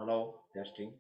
Hello, testing.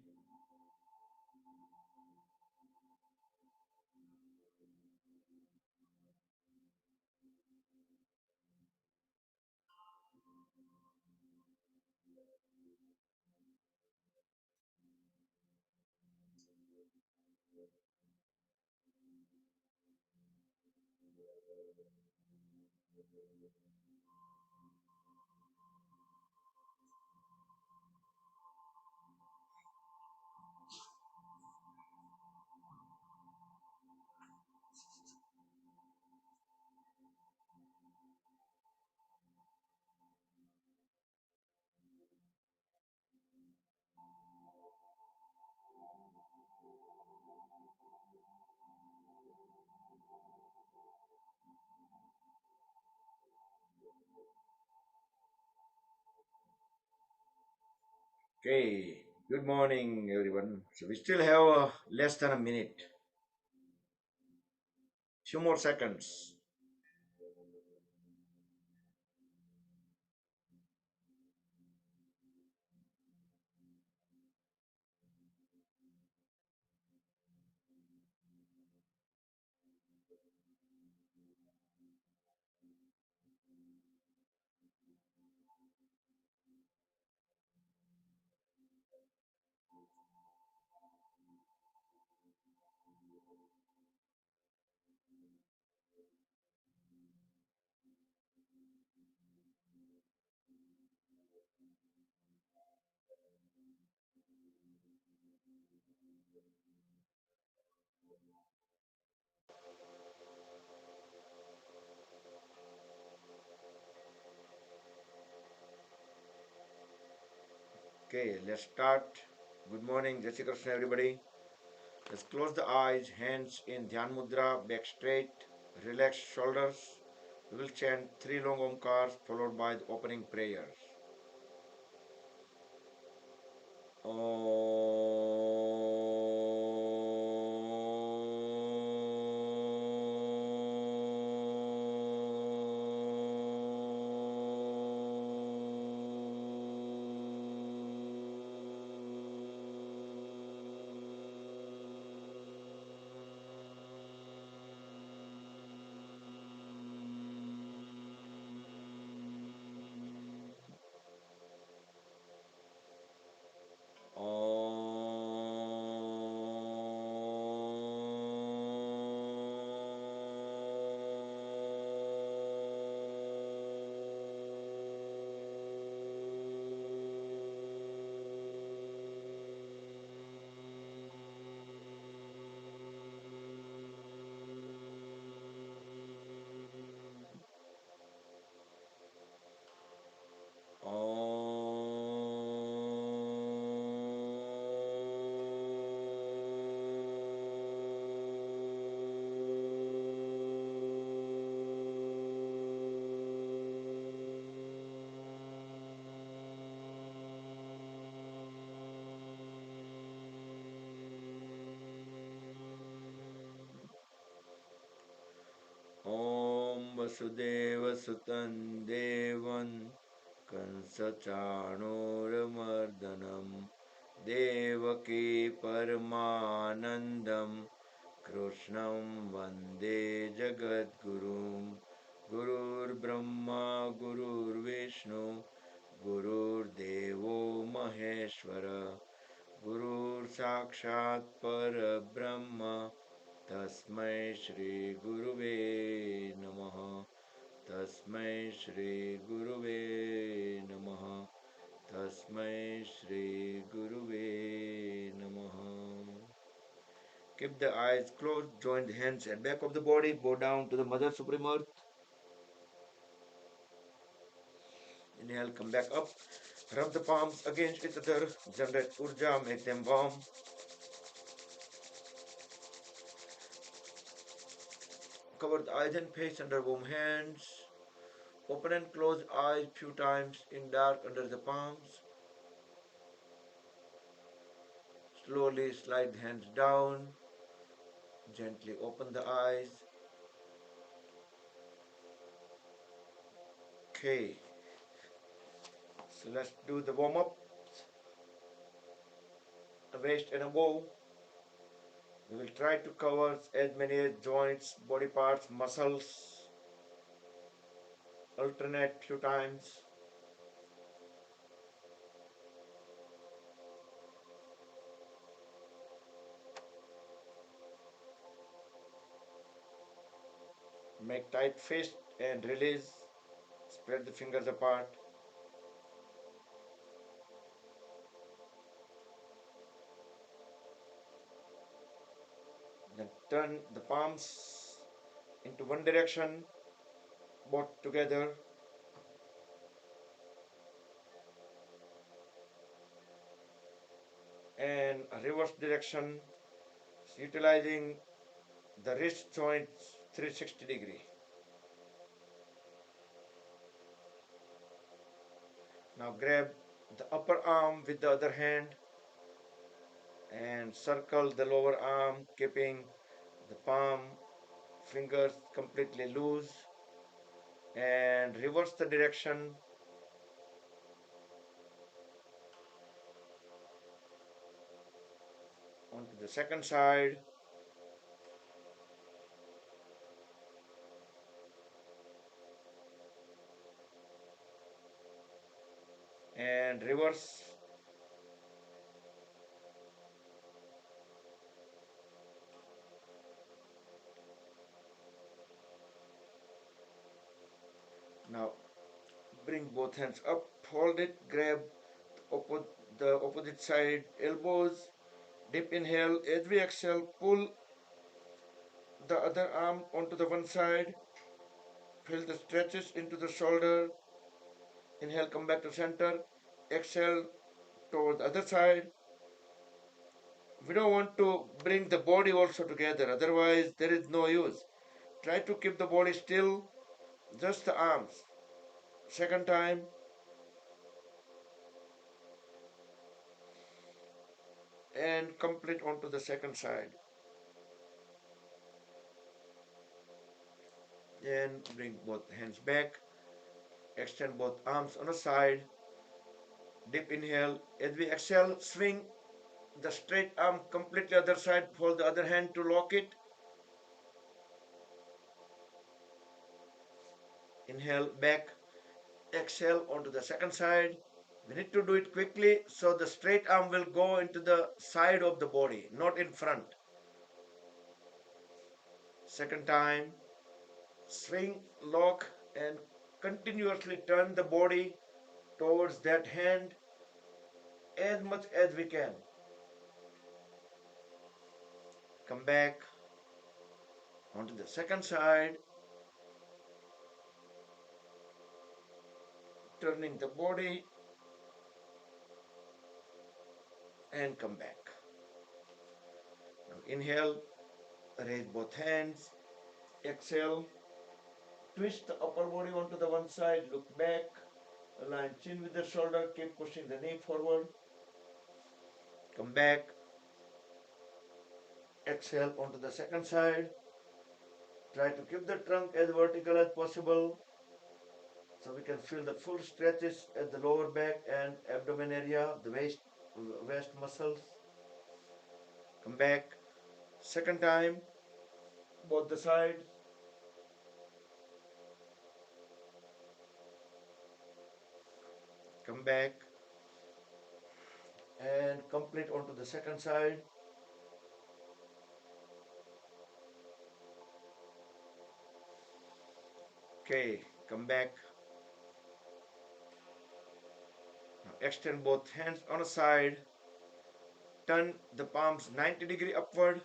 Okay, good morning, everyone. So we still have less than a minute, few more seconds. Okay, let's start. Good morning, Jai Shri Krishna, everybody. Let's close the eyes, hands in Dhyan Mudra, back straight, relax shoulders. We will chant three long omkars followed by the opening prayers. Om Vasudeva Sutan Devan Kansachanuramardanam Devaki Paramanandam Krishnam Vande Jagadgurum Gurur Brahma Gurur Vishnu Gurur Devo Maheshwara Gurur Sakshat Parabrahma Tasmai Shri Guruve Namaha Tasmai Shri Guruve Namaha Tasmai Shri Guruve Namaha. Keep the eyes closed, join the hands at back of the body, bow down to the Mother Supreme Earth. Inhale, come back up. Rub the palms against each other, generate urja, make them warm. Cover the eyes and face under warm hands. Open and close eyes few times in dark under the palms. Slowly slide the hands down. Gently open the eyes. Okay. So let's do the warm up. waist and above. We will try to cover as many joints, body parts, muscles, alternate few times. Make tight fist and release. Spread the fingers apart. Then turn the palms into one direction, both together. And a reverse direction, utilizing the wrist joints 360-degree. Now grab the upper arm with the other hand and circle the lower arm, keeping the palm fingers completely loose, and reverse the direction onto the second side, and reverse. Now bring both hands up, hold it, grab the opposite side elbows, deep inhale. As we exhale, pull the other arm onto the one side, feel the stretches into the shoulder. Inhale, come back to center, exhale toward the other side. We don't want to bring the body also together, otherwise there is no use. Try to keep the body still, just the arms. Second time, and complete onto the second side. Then bring both hands back, extend both arms on a side, deep inhale. As we exhale, swing the straight arm completely other side, hold the other hand to lock it. Inhale back, exhale onto the second side. We need to do it quickly so the straight arm will go into the side of the body, not in front. Second time, swing, lock, and continuously turn the body towards that hand as much as we can. Come back onto the second side, turning the body, and come back. Now inhale, raise both hands, exhale, twist the upper body onto the one side, look back, align chin with the shoulder, keep pushing the knee forward. Come back, exhale onto the second side. Try to keep the trunk as vertical as possible so we can feel the full stretches at the lower back and abdomen area, the waist muscles. Come back, second time, both the sides. Come back and complete onto the second side. Okay, come back. Now extend both hands on a side. Turn the palms 90-degree upward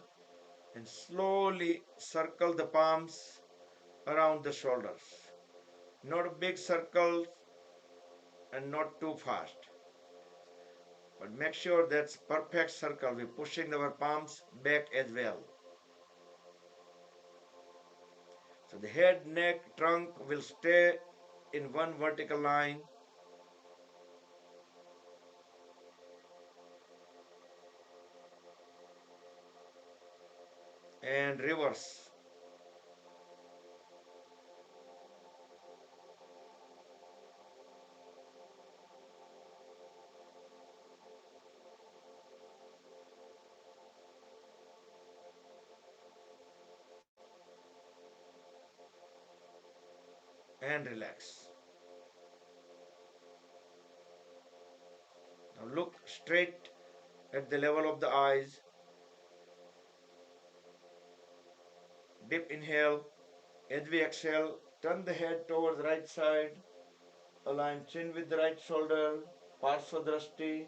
and slowly circle the palms around the shoulders. Not a big circle and not too fast. But make sure that's perfect circle. We're pushing our palms back as well. So the head, neck, trunk will stay in one vertical line. And reverse. and relax. Now look straight at the level of the eyes. Deep inhale. As we exhale, turn the head towards the right side. Align chin with the right shoulder. Parsvadrashti.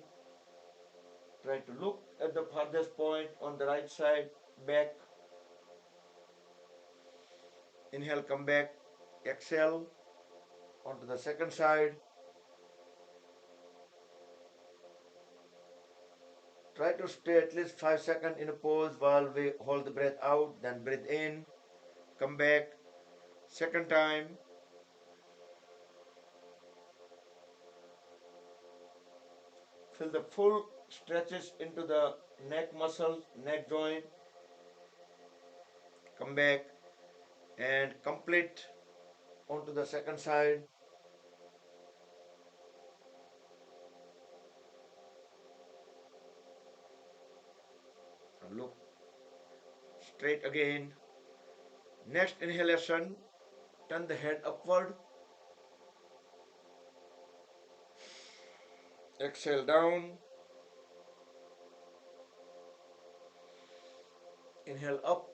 Try to look at the farthest point on the right side. Back. Inhale, come back. Exhale onto the second side. Try to stay at least 5 seconds in a pose while we hold the breath out. Then breathe in. Come back. Second time. Feel the full stretches into the neck muscles, neck joint. Come back and complete onto the second side. Look straight again. Next inhalation, turn the head upward. Exhale down. Inhale up.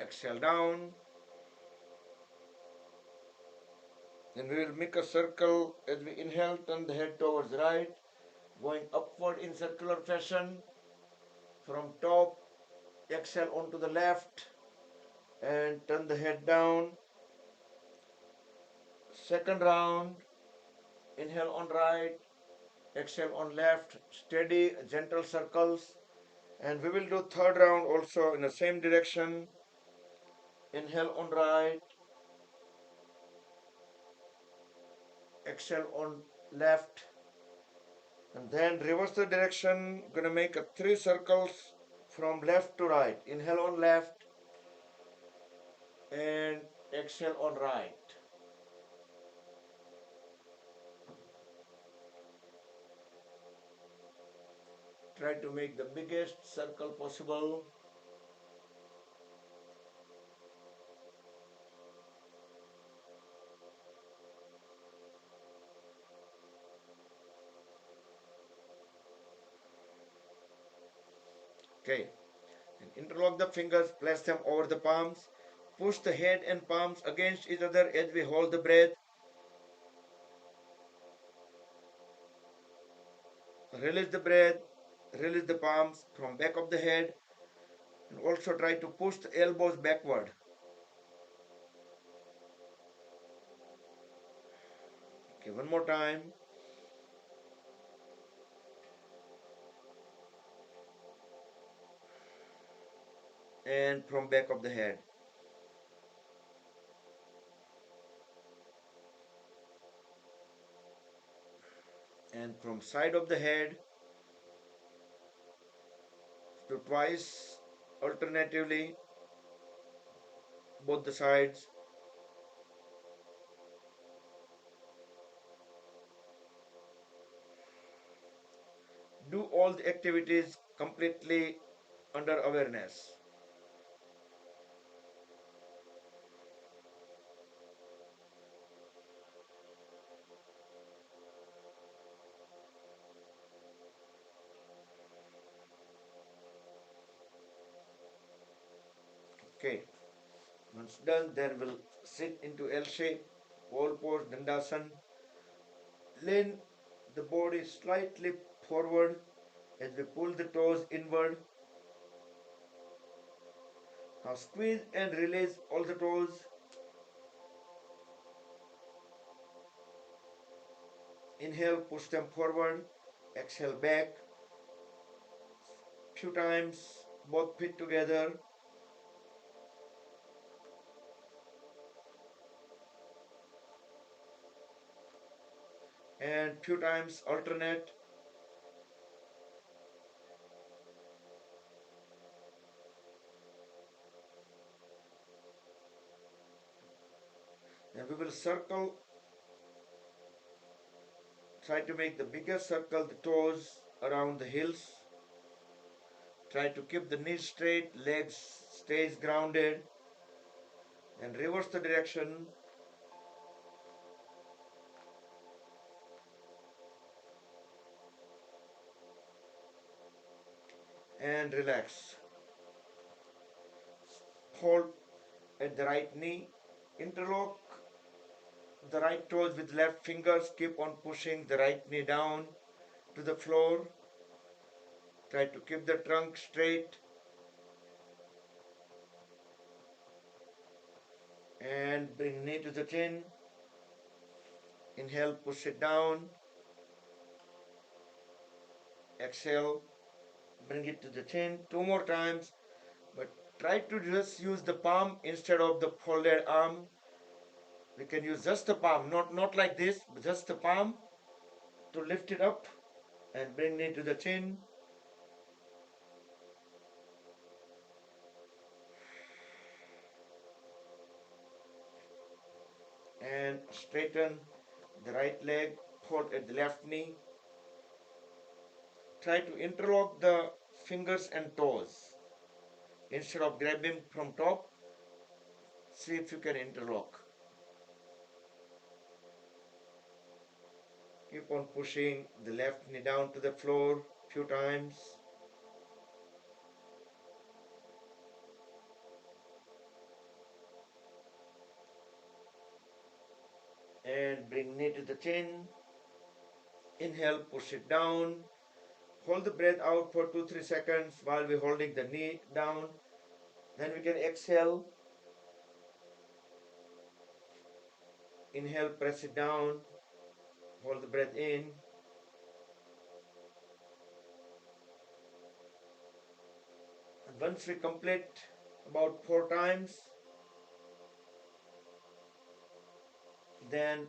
Exhale down. Then we will make a circle as we inhale, turn the head towards right, going upward in circular fashion. From top, exhale onto the left and turn the head down. Second round, inhale on right, exhale on left, steady, gentle circles. And we will do third round also in the same direction. Inhale on right, exhale on left, and then reverse the direction. Gonna make a 3 circles from left to right. Inhale on left and exhale on right. Try to make the biggest circle possible. Okay, and interlock the fingers, place them over the palms. Push the head and palms against each other as we hold the breath. Release the breath, release the palms from back of the head, and also try to push the elbows backward. Okay, one more time. And from back of the head. And from side of the head to twice alternatively, both the sides. Do all the activities completely under awareness. Okay, once done, then we'll sit into L shape, wall pose, Dandasana. Lean the body slightly forward as we pull the toes inward. Now squeeze and release all the toes. Inhale, push them forward. Exhale back. Few times, both feet together. And few times alternate. And we will circle. Try to make the biggest circle, the toes around the heels. Try to keep the knees straight, legs stays grounded. and reverse the direction and relax. Hold at the right knee, interlock the right toes with left fingers, keep on pushing the right knee down to the floor. Try to keep the trunk straight and bring knee to the chin. Inhale, push it down. Exhale, bring it to the chin. Two more times, but try to just use the palm instead of the folded arm. We can use just the palm, not like this, but just the palm to lift it up and bring knee to the chin. And straighten the right leg, hold at the left knee. Try to interlock the fingers and toes. Instead of grabbing from top, see if you can interlock. Keep on pushing the left knee down to the floor few times. And bring knee to the chin. Inhale, push it down. Hold the breath out for 2-3 seconds while we're holding the knee down. Then we can exhale. Inhale, press it down. Hold the breath in. And once we complete about 4 times, then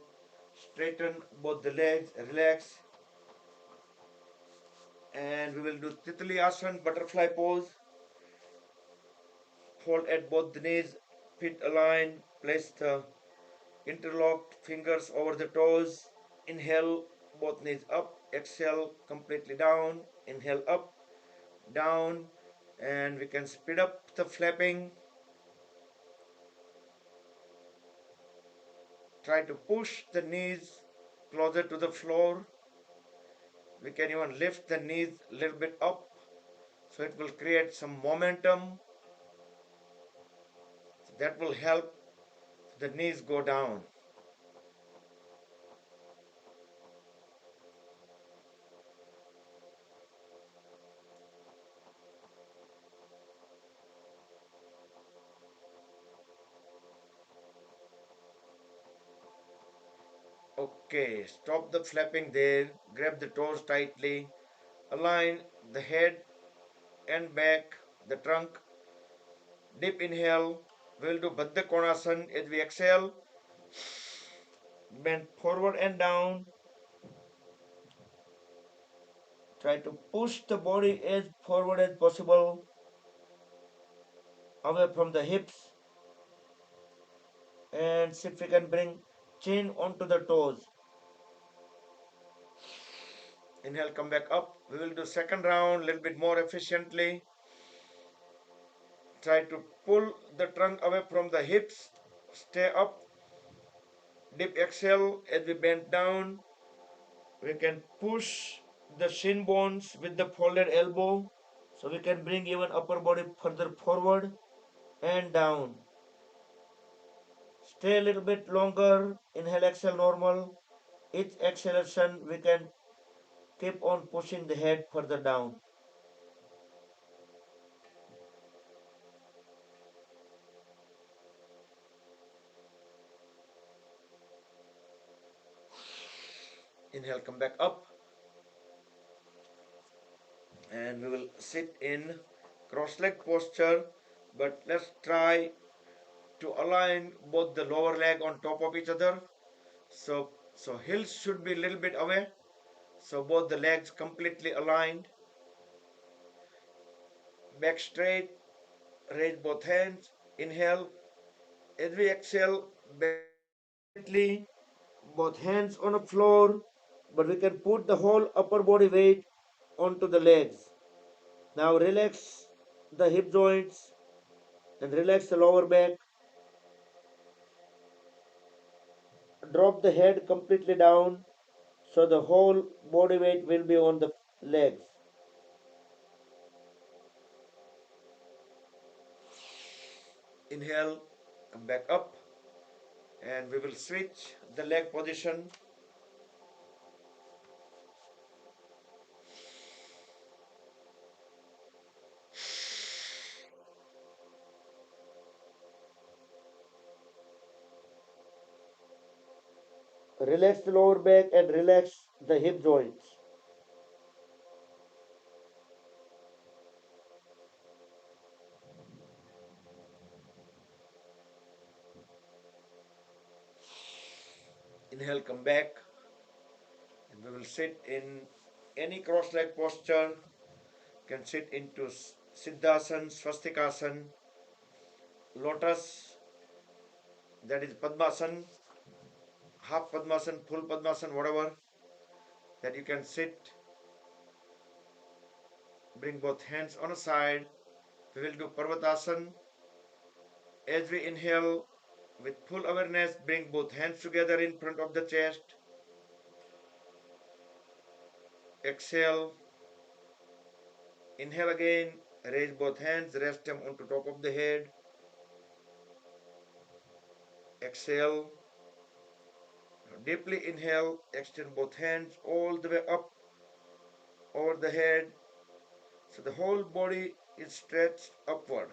straighten both the legs, relax, and we will do Titli Asana, butterfly pose. Hold at both the knees, feet aligned, place the interlocked fingers over the toes. Inhale, both knees up, exhale completely down, inhale up, down, and we can speed up the flapping. Try to push the knees closer to the floor. We can even lift the knees a little bit up so it will create some momentum that will help the knees go down. Okay, stop the flapping there, grab the toes tightly, align the head and back, the trunk. Deep inhale, we'll do Baddha Konasana as we exhale. Bend forward and down. Try to push the body as forward as possible, away from the hips, and see if we can bring chin onto the toes. Inhale, come back up. We will do second round a little bit more efficiently. Try to pull the trunk away from the hips. Stay up. Deep exhale as we bend down. We can push the shin bones with the folded elbow. So we can bring even upper body further forward and down. Stay a little bit longer. Inhale, exhale, normal. Each exhalation, we can keep on pushing the head further down. Inhale, come back up. And we will sit in cross-leg posture. But let's try to align both the lower leg on top of each other. So heels should be a little bit away. So both the legs completely aligned. Back straight. Raise both hands. Inhale. As we exhale, back completely. Both hands on the floor. But we can put the whole upper body weight onto the legs. Now relax the hip joints and relax the lower back. drop the head completely down so the whole body weight will be on the legs. Inhale, come back up, and we will switch the leg position. Relax the lower back and relax the hip joints. Inhale, come back, and we will sit in any cross leg posture. You can sit into Siddhasana, Swastikasana, Lotus, that is Padmasana, half Padmasana, full Padmasana, whatever that you can sit. Bring both hands on a side. We will do Parvatasana. As we inhale, with full awareness, bring both hands together in front of the chest. Exhale. Inhale again. Raise both hands. Rest them onto top of the head. Exhale. Deeply inhale. Extend both hands all the way up over the head. So the whole body is stretched upward.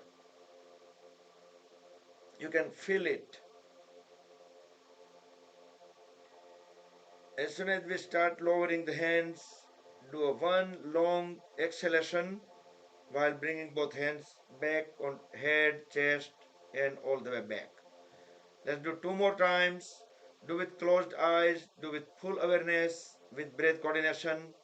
You can feel it. As soon as we start lowering the hands, do a one long exhalation while bringing both hands back on head, chest, and all the way back. Let's do two more times. Do with closed eyes, do with full awareness, with breath coordination.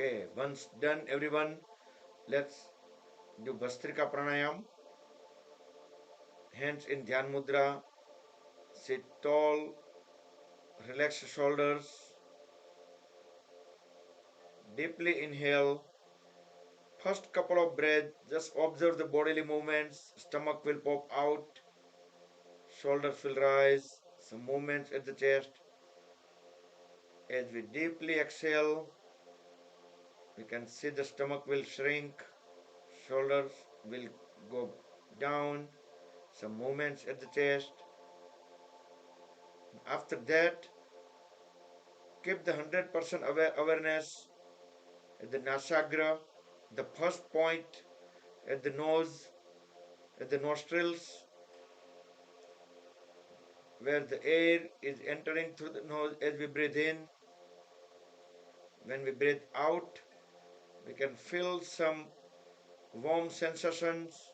Okay, once done, everyone, let's do Bhastrika Pranayam. Hands in Dhyan Mudra. Sit tall. Relax the shoulders. Deeply inhale. First couple of breaths, just observe the bodily movements. Stomach will pop out. Shoulders will rise. Some movements at the chest. As we deeply exhale, we can see the stomach will shrink. Shoulders will go down. Some movements at the chest. After that, keep the 100% awareness at the nasagra, the first point at the nose, at the nostrils, where the air is entering through the nose as we breathe in. When we breathe out, we can feel some warm sensations.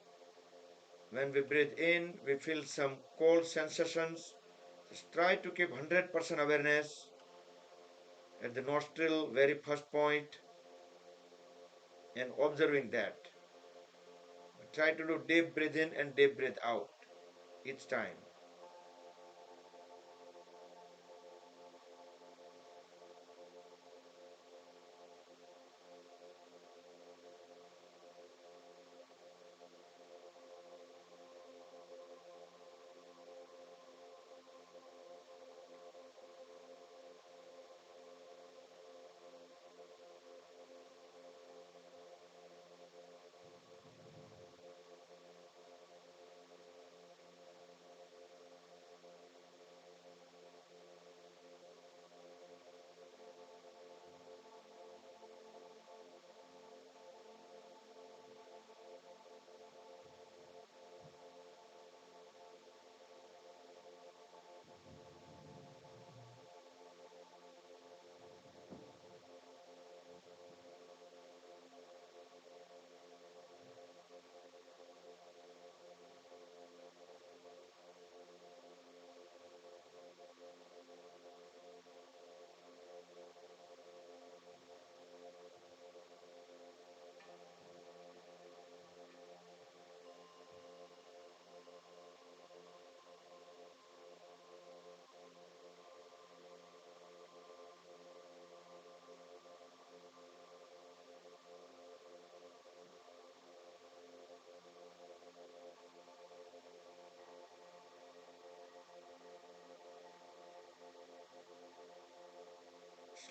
When we breathe in, we feel some cold sensations. Just try to keep 100% awareness at the nostril, very first point, and observing that. Try to do deep breath in and deep breath out each time.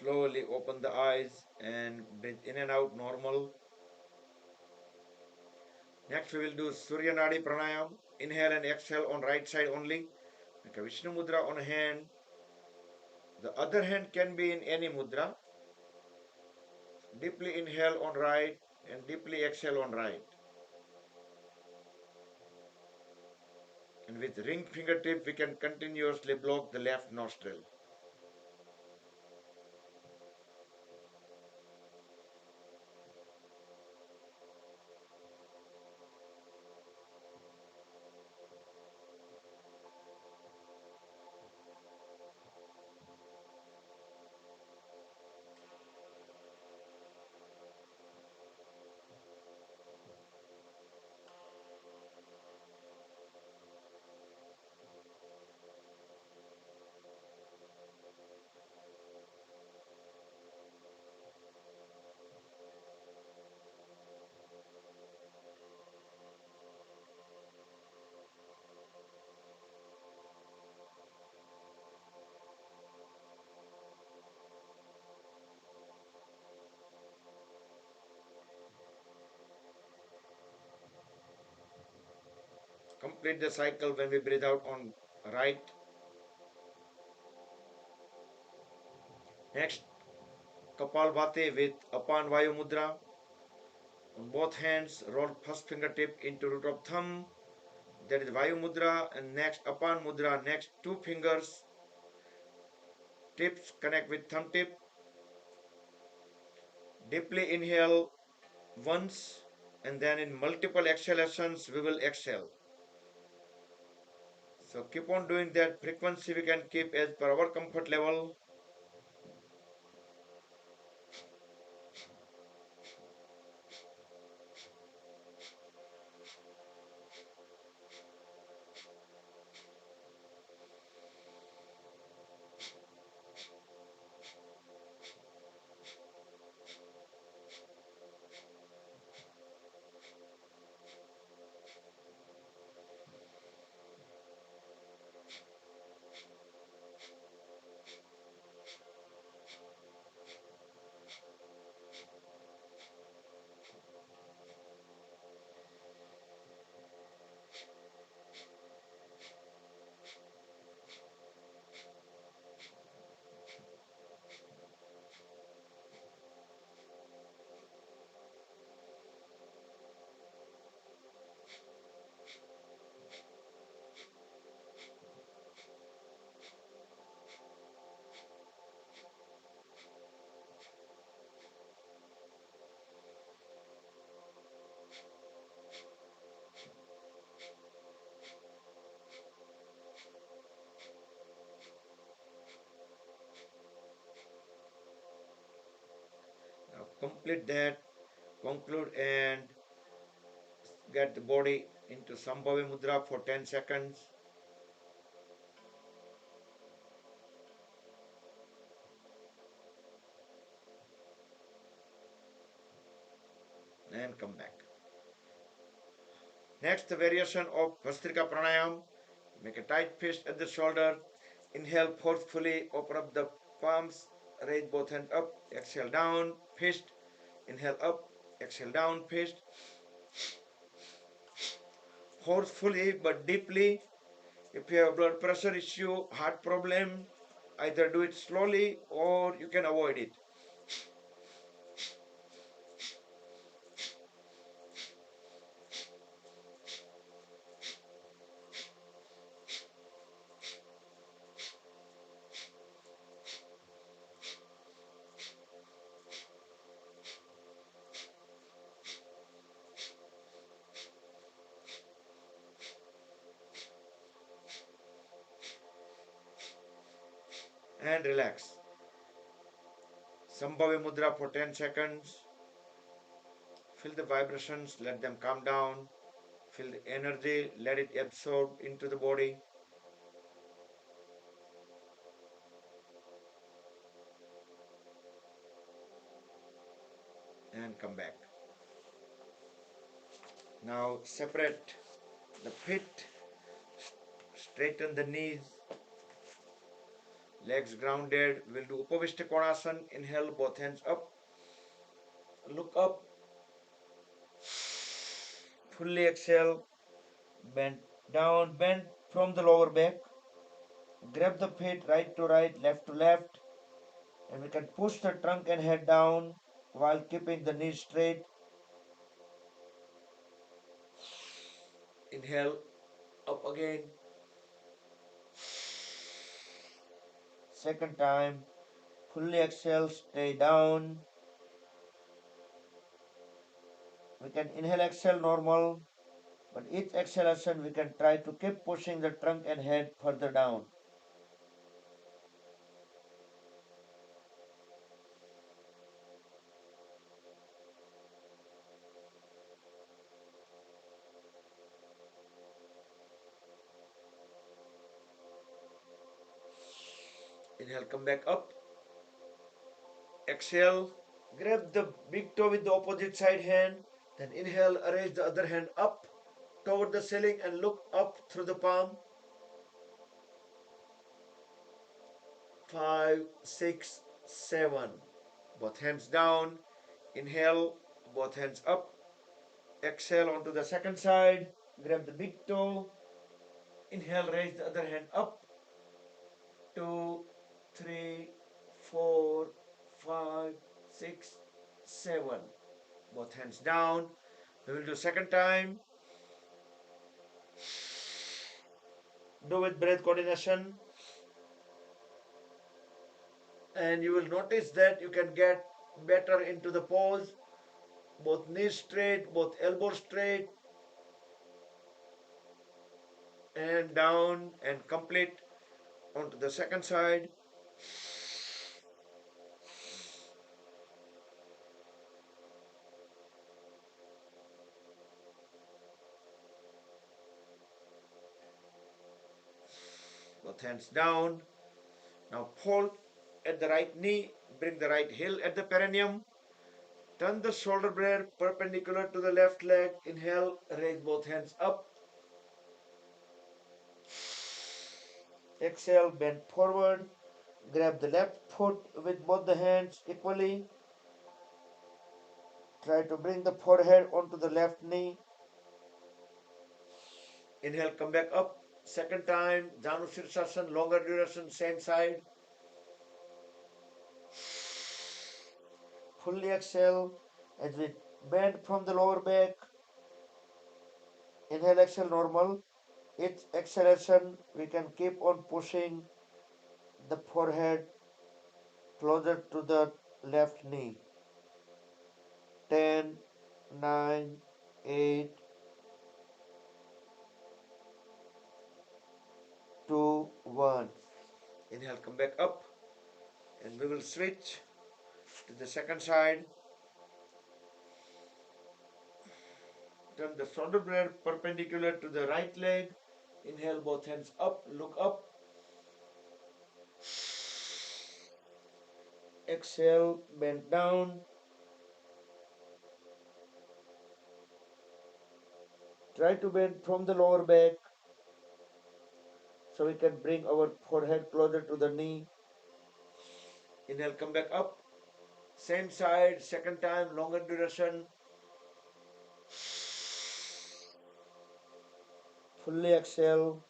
Slowly open the eyes and breathe in and out normal. Next we will do Surya Nadi Pranayam. Inhale and exhale on right side only. Make a Vishnu Mudra on a hand. The other hand can be in any mudra. Deeply inhale on right and deeply exhale on right. And with ring fingertip we can continuously block the left nostril. Complete the cycle when we breathe out on right. Next, Kapalbhati with Apan Vayu Mudra. On both hands, roll first fingertip into root of thumb. That is Vayu Mudra. And next, Apan Mudra. Next, two fingers, tips connect with thumb tip. Deeply inhale once, and then in multiple exhalations, we will exhale. So keep on doing that. Frequency we can keep as per our comfort level. Now complete that, conclude and get the body into Sambhavi Mudra for 10 seconds. And come back. Next, the variation of Bhastrika Pranayam. Make a tight fist at the shoulder. Inhale forcefully, open up the palms, raise both hands up, exhale down, fist. Inhale up, exhale down, fist. Forcefully but deeply. If you have blood pressure issue, heart problem, either do it slowly or you can avoid it. And relax. Sambhavi Mudra for 10 seconds. Feel the vibrations, let them calm down. Feel the energy, let it absorb into the body. And come back. Now separate the feet, straighten the knees, legs grounded. We'll do Upavishta Konasana. Inhale, both hands up, look up, fully exhale, bend down, bend from the lower back, grab the feet right to right, left to left, and we can push the trunk and head down while keeping the knees straight. Inhale, up again. Second time, fully exhale, stay down. We can inhale, exhale normal, but each exhalation we can try to keep pushing the trunk and head further down. Inhale, come back up. Exhale, grab the big toe with the opposite side hand. Then inhale, raise the other hand up toward the ceiling and look up through the palm. 5, 6, 7. Both hands down. Inhale, both hands up. Exhale onto the second side. Grab the big toe. Inhale, raise the other hand up. 2, 3, 4, 5, 6, 7. Both hands down. We will do second time. Do with breath coordination. And you will notice that you can get better into the pose. Both knees straight, both elbows straight. And down and complete onto the second side. Both hands down. Now hold at the right knee, bring the right heel at the perineum. Turn the shoulder blade perpendicular to the left leg. Inhale, raise both hands up. Exhale, bend forward. Grab the left foot with both the hands equally. Try to bring the forehead onto the left knee. Inhale, come back up. Second time, Janu Sirsasana, longer duration, same side. Fully exhale as we bend from the lower back. Inhale, exhale, normal. Each exhalation, we can keep on pushing the forehead closer to the left knee. 10, 9, 8, 2, 1. Inhale, come back up. And we will switch to the second side. Turn the shoulder blade perpendicular to the right leg. Inhale, both hands up, look up. Exhale, bend down. Try to bend from the lower back so we can bring our forehead closer to the knee. Inhale, come back up. Same side, second time, longer duration. Fully exhale.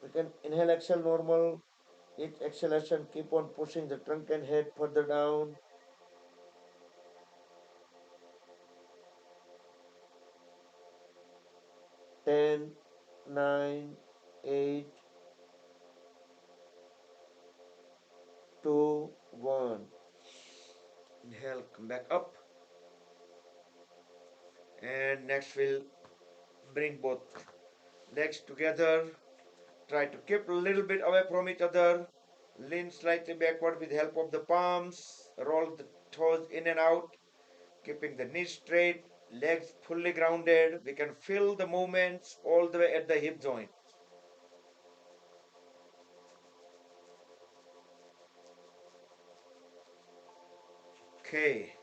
We can inhale, exhale, normal. Each exhalation, keep on pushing the trunk and head further down. 10, 9, 8, 2, 1. Inhale, come back up. And next we'll bring both legs together. Try to keep a little bit away from each other. Lean slightly backward with help of the palms. Roll the toes in and out. Keeping the knees straight. Legs fully grounded. We can feel the movements all the way at the hip joint. Okay.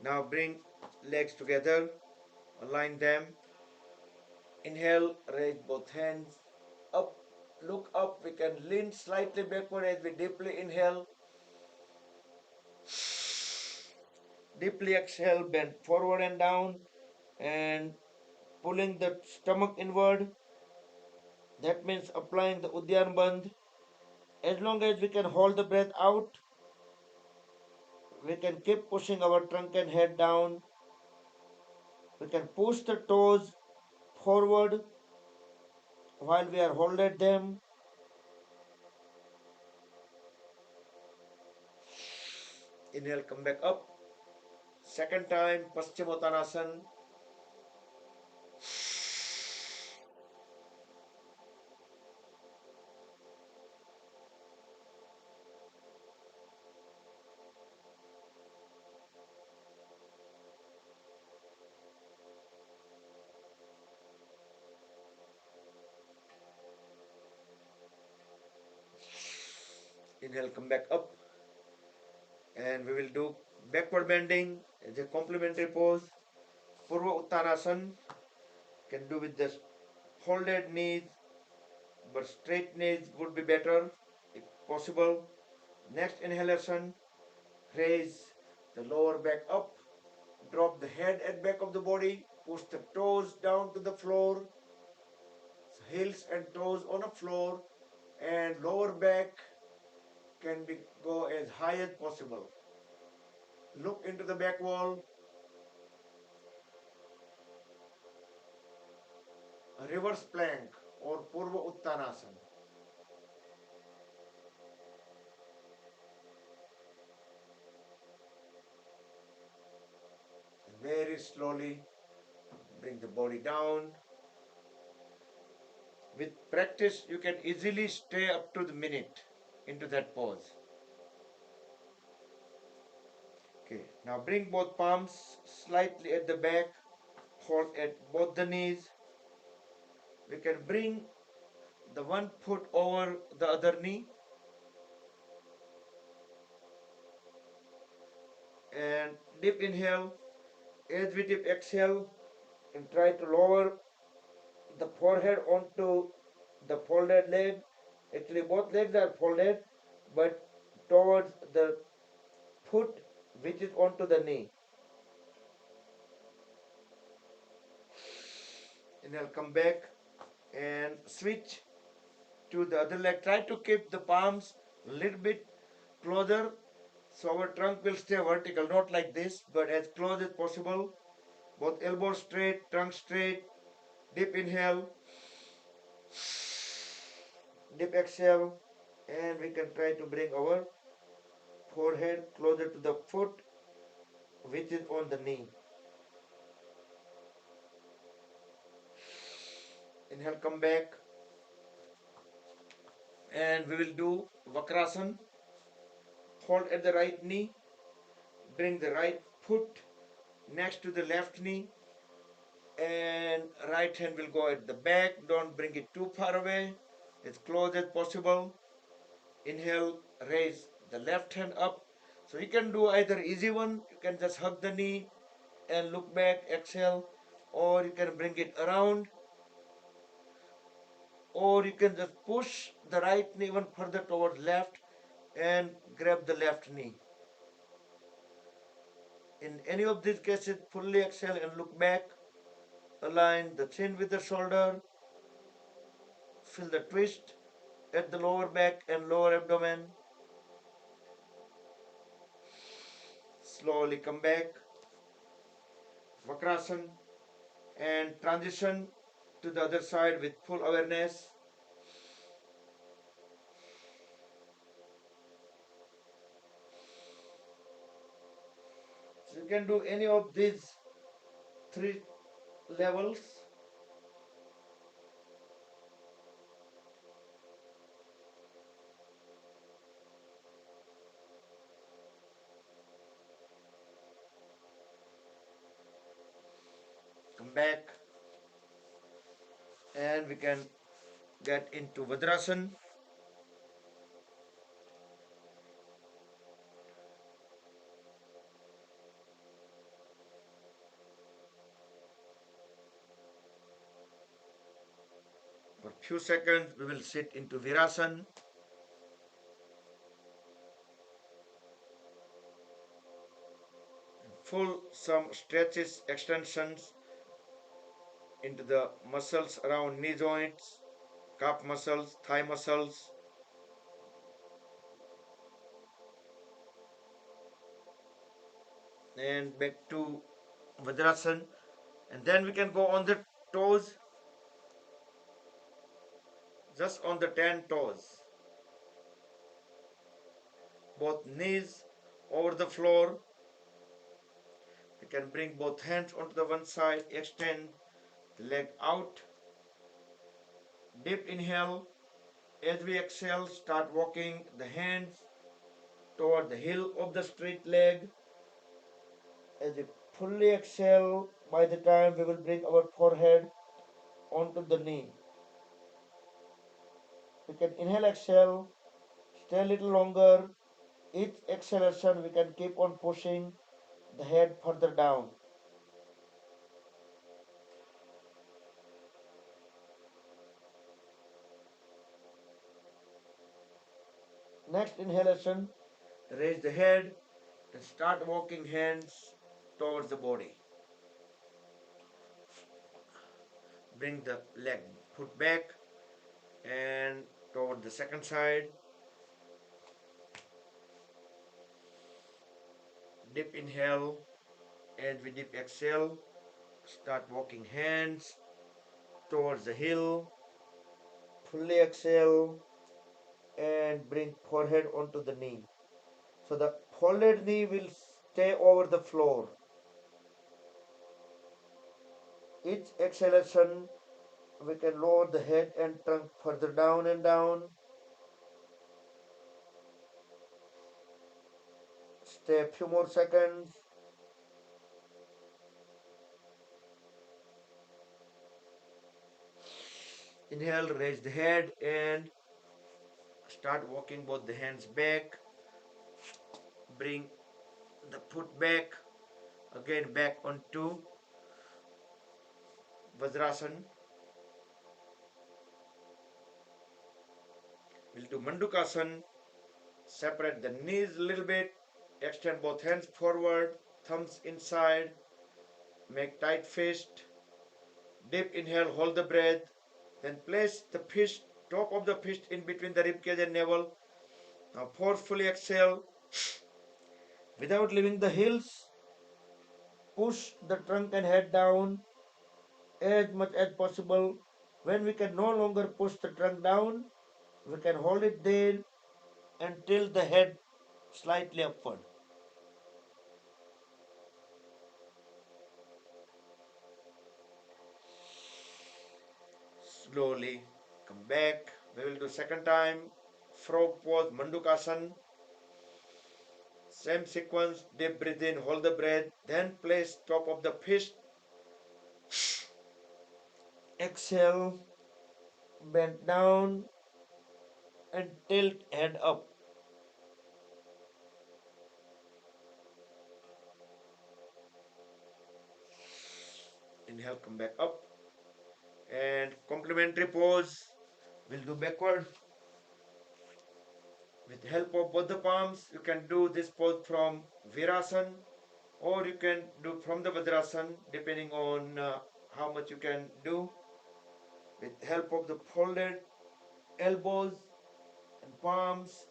Now bring legs together. Align them. Inhale, raise both hands up. look up. We can lean slightly backward as we deeply inhale. Deeply exhale, bend forward and down, and pulling the stomach inward. That means applying the Uddiyana Bandh. As long as we can hold the breath out, we can keep pushing our trunk and head down. We can push the toes forward while we are holding them. Inhale, come back up. Second time, Paschimottanasana. Inhale, come back up. And we will do backward bending as a complementary pose. Purva Uttanasana. Can do with the folded knees, but straight knees would be better if possible. Next inhalation, raise the lower back up, drop the head at back of the body, push the toes down to the floor, heels and toes on the floor, and lower back can go as high as possible. Look into the back wall. A reverse plank or Purva Uttanasana. Very slowly bring the body down. With practice, you can easily stay up to the minute into that pose. Okay, now bring both palms slightly at the back, hold at both the knees. We can bring the one foot over the other knee and deep inhale. As we deep exhale, and try to lower the forehead onto the folded leg. Actually, both legs are folded, but towards the foot which is onto the knee. Inhale, come back and switch to the other leg. Try to keep the palms a little bit closer so our trunk will stay vertical, not like this, but as close as possible. Both elbows straight, trunk straight. Deep inhale, deep exhale, and we can try to bring our forehead closer to the foot which is on the knee. Inhale, come back, and we will do Vakrasana. Hold at the right knee, bring the right foot next to the left knee, and right hand will go at the back. Don't bring it too far away, as close as possible. Inhale, raise the left hand up. So you can do either easy one, you can just hug the knee and look back, exhale, or you can bring it around, or you can just push the right knee even further towards left and grab the left knee. In any of these cases, fully exhale and look back. Align the chin with the shoulder. Feel the twist at the lower back and lower abdomen. Slowly come back. Vakrasana and transition to the other side with full awareness. So you can do any of these three levels. Come back and we can get into Vajrasana. For Few seconds we will sit into Virasana. Full some stretches, extensions into the muscles around knee joints, calf muscles, thigh muscles. And back to Vajrasan. And then we can go on the toes, just on the 10 toes. Both knees over the floor. We can bring both hands onto the one side, extend the leg out. Deep inhale. As we exhale, start walking the hands toward the heel of the straight leg. As we fully exhale, by the time we will bring our forehead onto the knee. We can inhale, exhale, stay a little longer. Each exhalation, we can keep on pushing the head further down. Next inhalation, raise the head and start walking hands towards the body. Bring the leg, foot back and toward the second side. Deep inhale and with deep exhale, start walking hands towards the heel. Fully exhale and bring forehead onto the knee. So the folded knee will stay over the floor. Each exhalation, we can lower the head and trunk further down and down. Stay a few more seconds. Inhale, raise the head and start walking both the hands back. Bring the foot back, again back onto Vajrasan. We'll do Mandukasana. Separate the knees a little bit. Extend both hands forward, thumbs inside. Make tight fist. Deep inhale, hold the breath. Then place the fist, top of the fist in between the ribcage and navel. Now forcefully exhale. Without leaving the heels, push the trunk and head down as much as possible. When we can no longer push the trunk down, we can hold it there and tilt the head slightly upward. Slowly come back. We will do second time. Frog pose, Mandukasana. Same sequence, deep breathe in, hold the breath, then place top of the fist. Exhale, bend down and tilt head up. Inhale, come back up. And complementary pose, we'll do backward. With the help of both the palms, you can do this pose from Virasana or you can do from the Vajrasan depending on how much you can do. With help of the folded elbows and palms,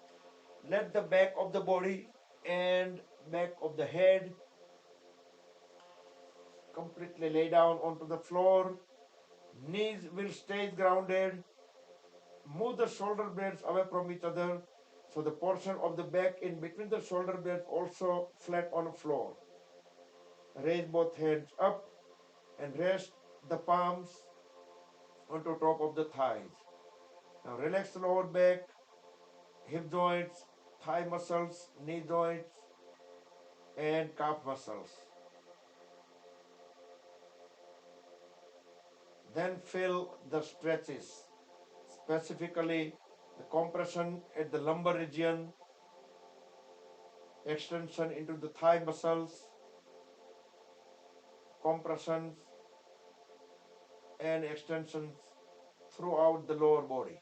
let the back of the body and back of the head completely lay down onto the floor. Knees will stay grounded. Move the shoulder blades away from each other so the portion of the back in between the shoulder blades also flat on the floor. Raise both hands up and rest the palms onto top of the thighs. Now relax the lower back, hip joints, thigh muscles, knee joints, and calf muscles. Then feel the stretches, specifically the compression at the lumbar region, extension into the thigh muscles, compressions and extensions throughout the lower body.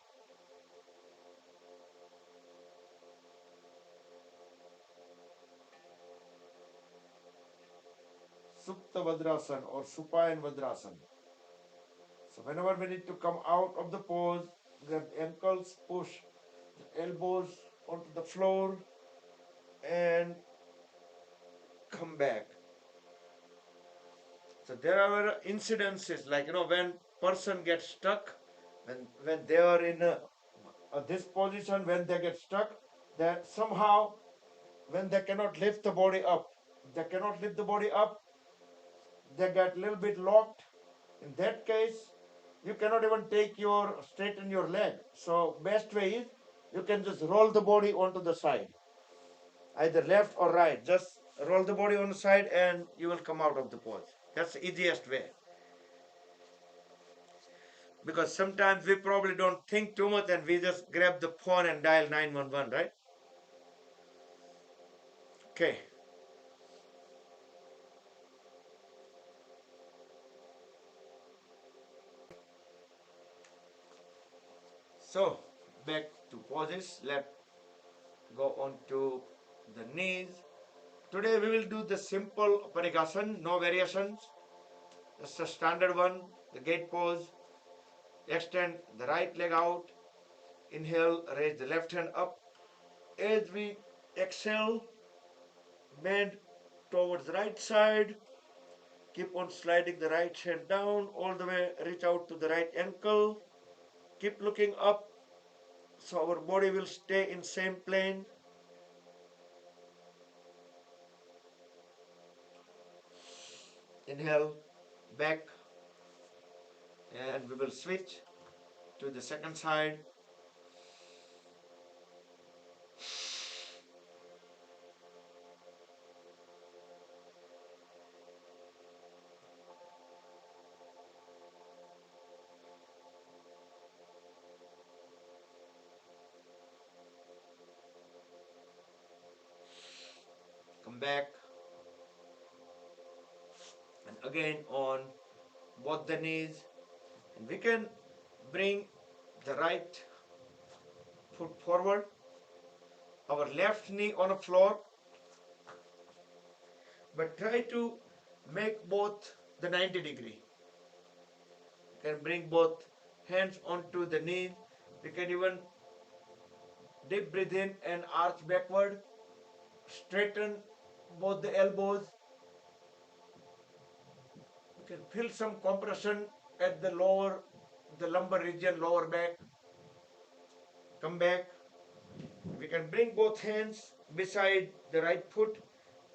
Supta Vadrasana or Supine Vadrasana. So whenever we need to come out of the pose, grab the ankles, push the elbows onto the floor and come back. So there are incidences like when person gets stuck, when they are in this position, when they get stuck, that somehow when they cannot lift the body up, they cannot lift the body up, they get a little bit locked. In that case, you cannot even take your straighten your leg. So best way is you can just roll the body onto the side, either left or right. Just roll the body on the side and you will come out of the pose. That's the easiest way. Because sometimes we probably don't think too much and we just grab the phone and dial 911, right? Okay. So back to poses. Let's go on to the knees. Today we will do the simple Parigasana, no variations. That's the standard one, the gate pose. Extend the right leg out. Inhale, raise the left hand up. As we exhale, bend towards the right side. Keep on sliding the right hand down all the way, reach out to the right ankle. Keep looking up so our body will stay in same plane. Inhale, back, and we will switch to the second side. Come back, and again on both the knees. And we can bring the right foot forward, our left knee on the floor, but try to make both the 90-degree. You can bring both hands onto the knees. We can even deep breathe in and arch backward, straighten both the elbows. You can feel some compression at the lumbar region, lower back. Come back. We can bring both hands beside the right foot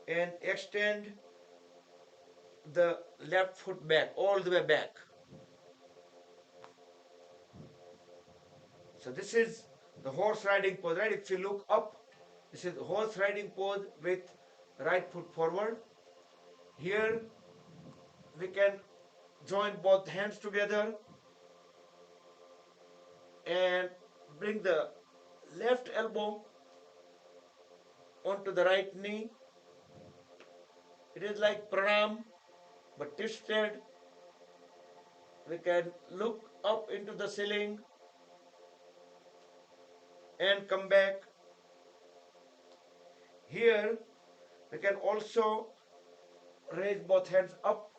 and extend the left foot back, all the way back. So this is the horse riding pose, right? If you look up, this is horse riding pose with right foot forward. Here we can join both hands together and bring the left elbow onto the right knee. It is like pranam, but twisted. We can look up into the ceiling and come back. Here we can also raise both hands up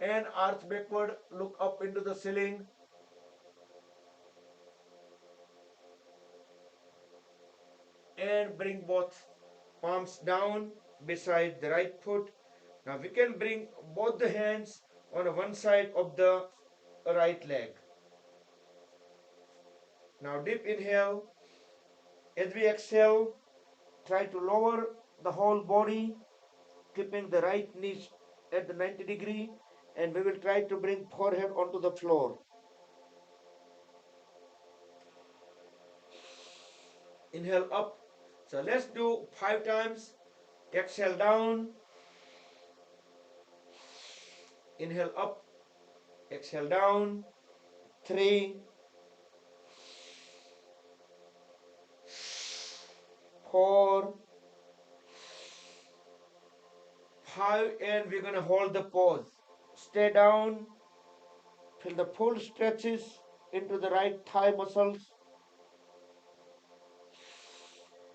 and arch backward, look up into the ceiling. And bring both palms down beside the right foot. Now we can bring both the hands on one side of the right leg. Now deep inhale. As we exhale, try to lower the whole body, keeping the right knee at the 90-degree, and we will try to bring forehead onto the floor. Inhale up. So let's do 5 times. Exhale down. Inhale up. Exhale down. 3, 4, 5, and we're going to hold the pose. Stay down. Feel the full stretches. into the right thigh muscles.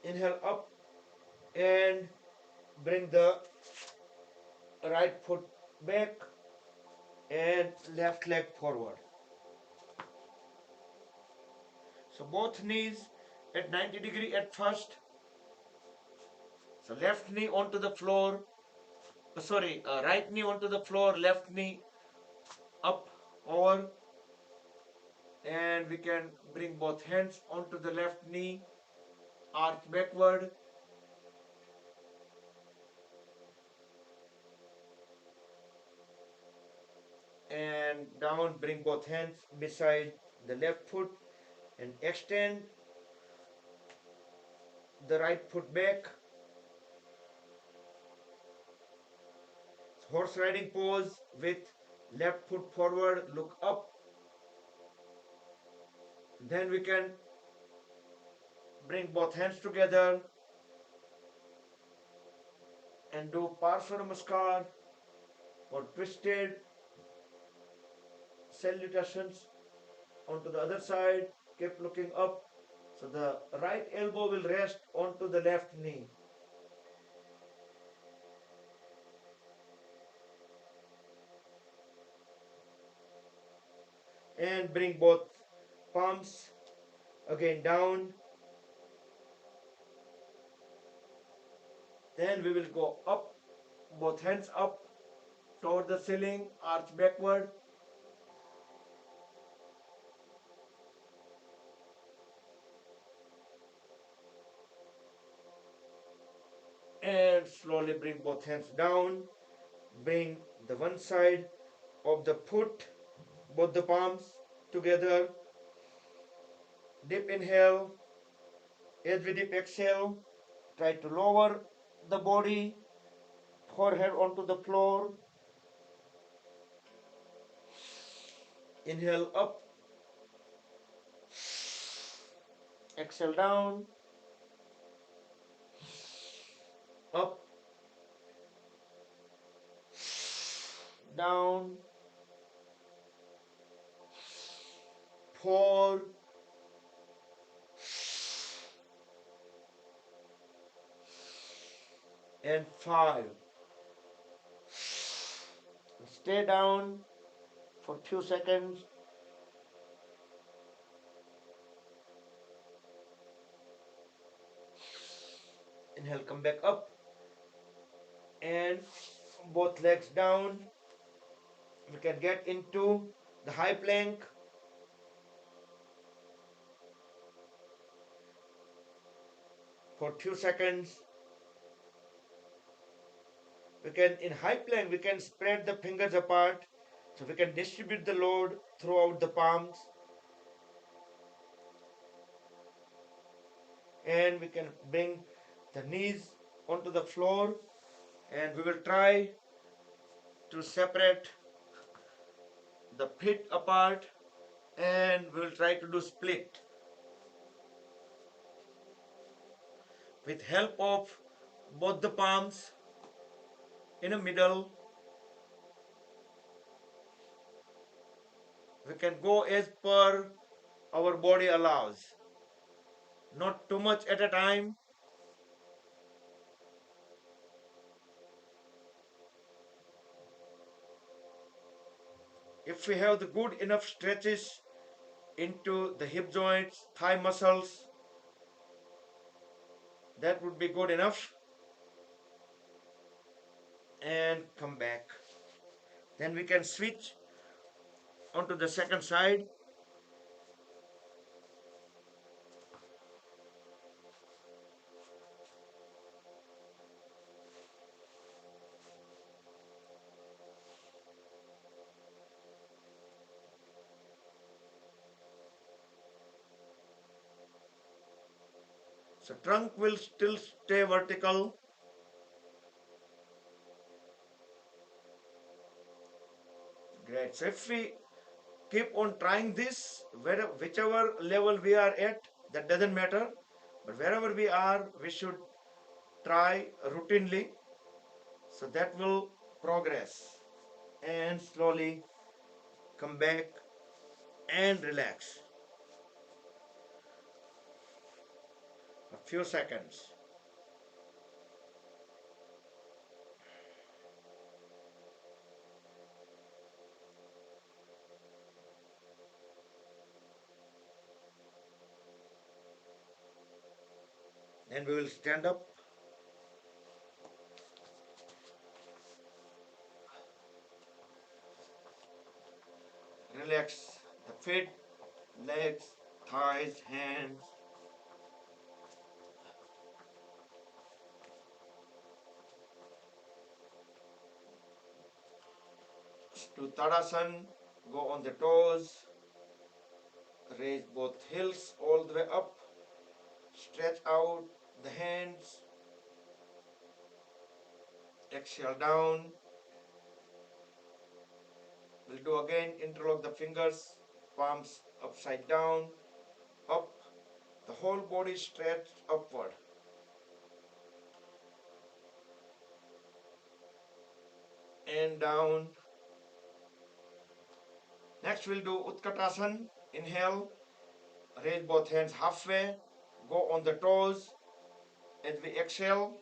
Inhale up and bring the right foot back and left leg forward. So both knees at 90 degree at first. So left knee onto the floor. Right knee onto the floor, left knee up over, and we can bring both hands onto the left knee, arch backward, and down. Bring both hands beside the left foot and extend the right foot back. Horse riding pose with left foot forward, look up. Then we can bring both hands together and do Parsva Namaskar or twisted salutations onto the other side. Keep looking up. So the right elbow will rest onto the left knee. And bring both palms again down. Then we will go up, both hands up toward the ceiling, arch backward. And slowly bring both hands down. Bring the one side of the foot, both the palms together. Deep inhale. As we deep exhale, try to lower the body, forehead onto the floor. Inhale up, exhale down, up, down, 4, and 5. Stay down for few seconds. Inhale, come back up, and both legs down. We can get into the high plank. For few seconds. We can, in high plank, we can spread the fingers apart, so we can distribute the load throughout the palms. And we can bring the knees onto the floor, and we will try to separate the feet apart, and we will try to do split with help of both the palms in the middle. We can go as per our body allows, not too much at a time. If we have the good enough stretches into the hip joints, thigh muscles, that would be good enough. And come back. Then we can switch onto the second side. So trunk will still stay vertical. Great. So if we keep on trying this, whichever level we are at, that doesn't matter. But wherever we are, we should try routinely. So that will progress. And slowly come back and relax. A few seconds. Then we will stand up. Relax the feet, legs, thighs, hands. To Tadasana, go on the toes, raise both heels all the way up, stretch out the hands, exhale down. We'll do again, interlock the fingers, palms upside down, up, the whole body stretched upward. And down. Next we'll do Utkatasana. Inhale, raise both hands halfway, go on the toes. As we exhale,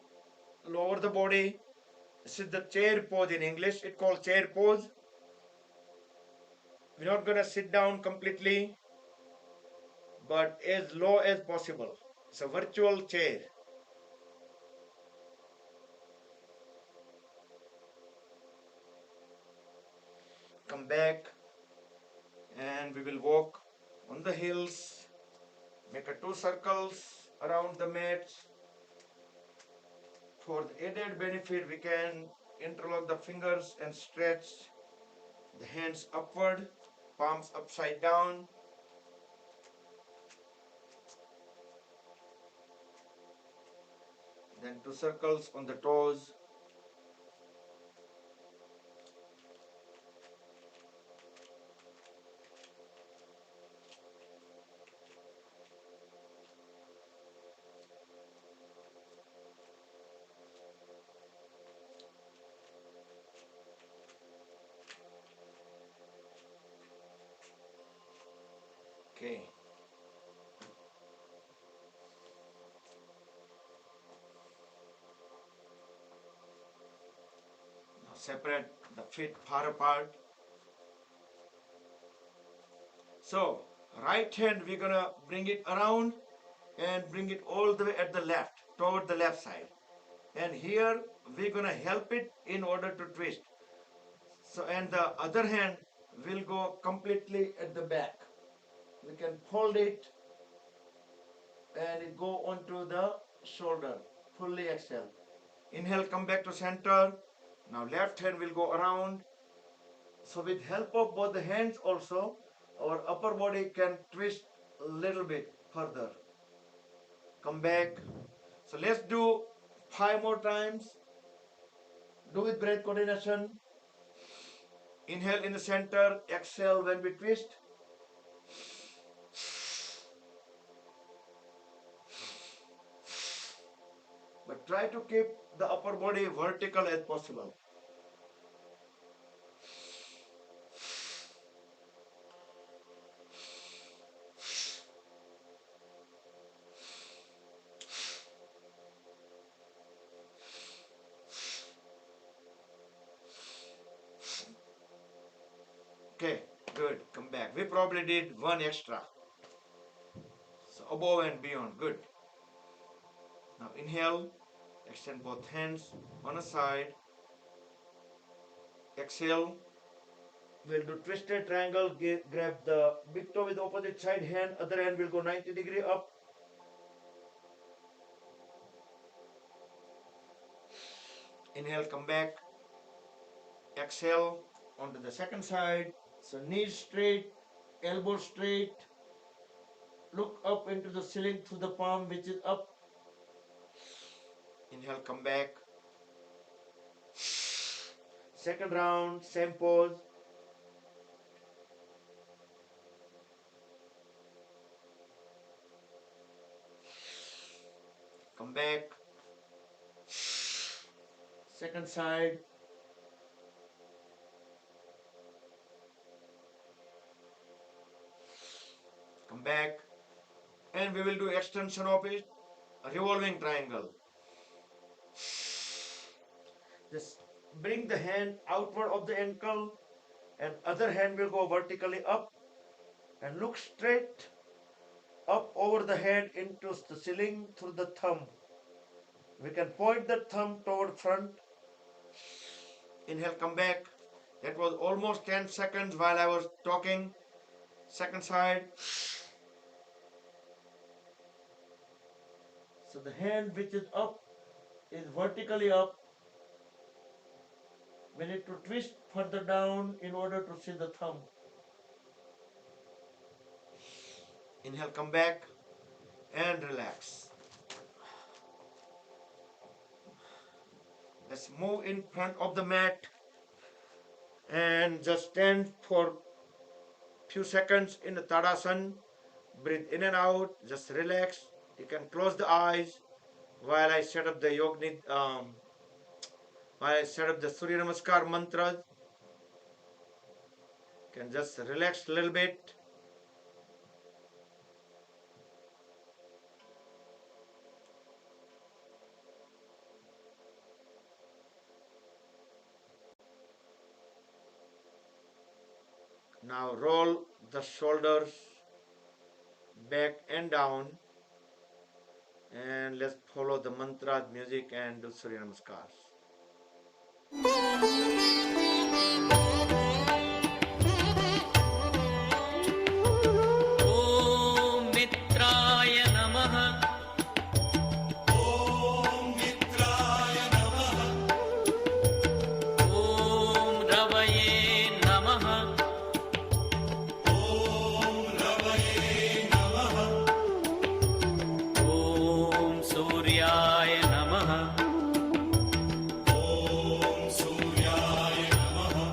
lower the body. This is the chair pose in English. It's called chair pose. We're not going to sit down completely, but as low as possible. It's a virtual chair. Come back and we will walk on the hills. Make a 2 circles around the mat. For the added benefit, we can interlock the fingers and stretch the hands upward, palms upside down. Then 2 circles on the toes. Okay. Now separate the feet far apart. So, right hand we're gonna bring it around and bring it all the way at the left, toward the left side. And here we're gonna help it in order to twist. So, and the other hand will go completely at the back. We can fold it and it go onto the shoulder. Fully exhale. Inhale, come back to center. Now left hand will go around. So with help of both the hands also, our upper body can twist a little bit further. Come back. So let's do 5 more times. Do with breath coordination. Inhale in the center, exhale when we twist. But try to keep the upper body vertical as possible. Okay, good. Come back. We probably did one extra. So above and beyond. Good. Now inhale, extend both hands on a side. Exhale. We'll do twisted triangle. Grab the big toe with the opposite side hand. Other hand will go 90-degree up. Inhale, come back. Exhale onto the second side. So knees straight, elbow straight. Look up into the ceiling through the palm, which is up. Inhale, come back. Second round, same pose. Come back. Second side. back, and we will do extension of it, a revolving triangle. Just bring the hand outward of the ankle, and other hand will go vertically up and look straight up over the head into the ceiling through the thumb. We can point the thumb toward front. Inhale, come back. That was almost 10 seconds while I was talking. Second side. So the hand which is up is vertically up. We need to twist further down in order to see the thumb. Inhale, come back and relax. Let's move in front of the mat and just stand for few seconds in the Tadasana. Breathe in and out, just relax. You can close the eyes while I set up the while I set up the Surya Namaskar mantra. You can just relax a little bit. Now roll the shoulders back and down, and let's follow the mantra music and do Surya Namaskars. Om Mitraya Namaha. Om Mitraya Namaha. Om Ravaye Namaha. Om Ravaye Namaha. Om Suryaya Namaha. Om Suryaya Namaha.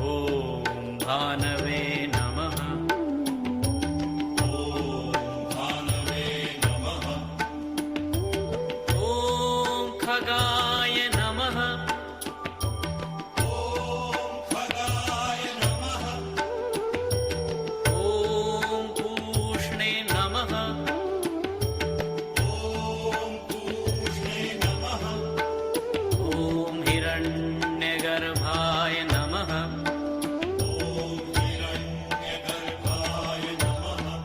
Om Bhanave Namaha. Om Bhanave Namaha. Om Khagaya Namaha. Om Khagaya Namaha. Om Pushne Namaha. Om Pushne Namaha. Om Hiranyagarbhaya Namaha. Om Hiranyagarbhaya Namaha.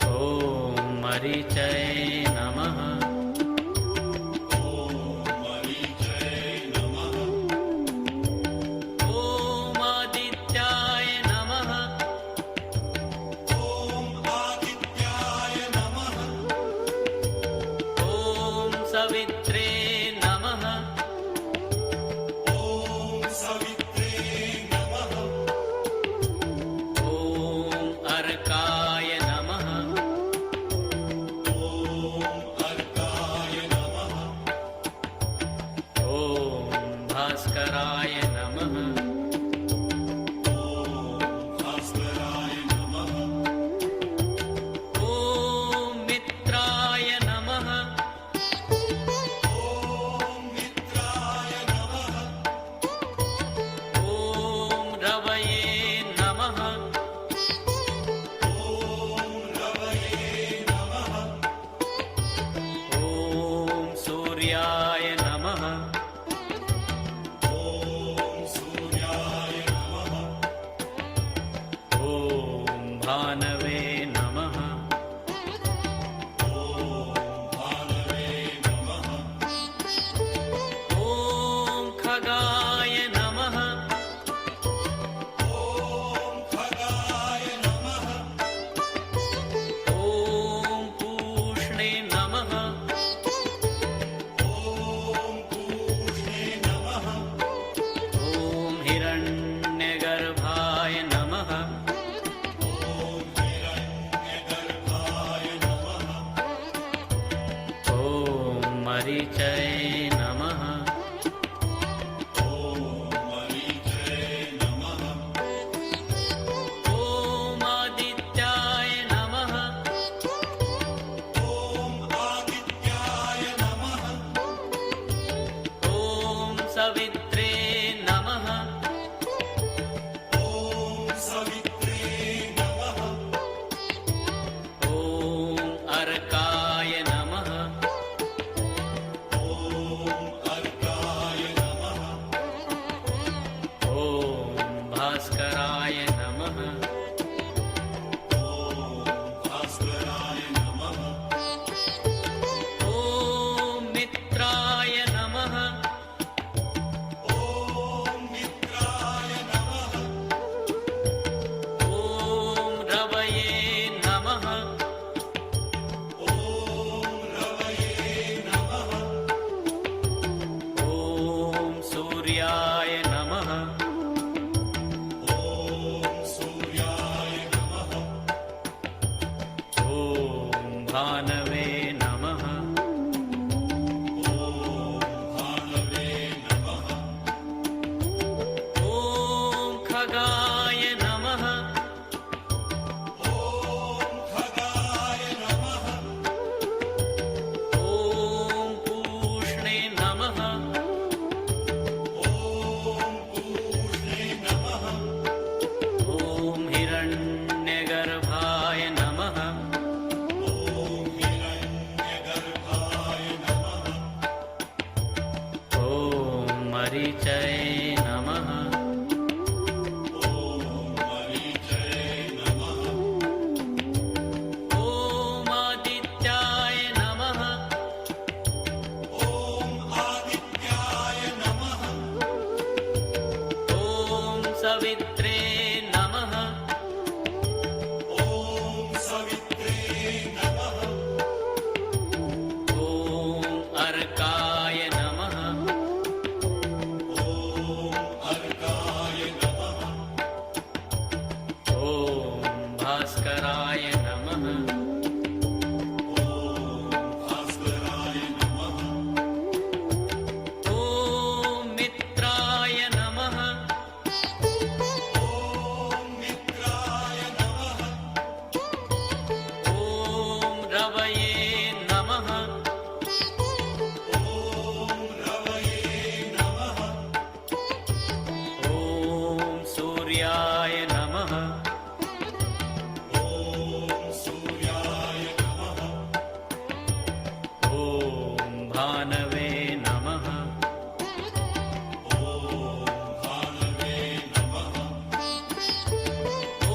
Om Marichaya Namaha. Om Marichaya Namaha. Om Adityaya Namaha. Om Adityaya Namaha. Om Savitre Namaha. Om Savitre Namaha. Om Arkaya Namaha. Om Arkaya Namaha. Om Bhaskaraya Namaha. Om Bhaskaraya Namaha. Om Mitraya Namaha. Om Mitraya Namaha. Om Ravaye Namaha. Om Ravaye Namaha. Om Suryaya Namaha. Om Suryaya Namaha. Om Bhanave Namaha. Om Bhanave Namaha. Om Khagaya Namaha. Om Khagaya Namaha. Om Pushne Namaha. Om Pushne Namaha. Om Hiranyagarbhaya Namaha. Om Hiranyagarbhaya Namaha. Om Marichaya Namaha. Om Marichaya Namaha. Om Adityaya Namaha. Om Adityaya Namaha. Om Savitre Namaha. Om Savitre Namaha. मरीचये नमः ॐ आदित्याय नमः ॐ सवित्रे नमः ॐ अर्काय नमः ॐ भास्कराय नमः ॐ मित्राय नमः ॐ रवये नमः ॐ सूर्याय नमः ॐ भानवे नमः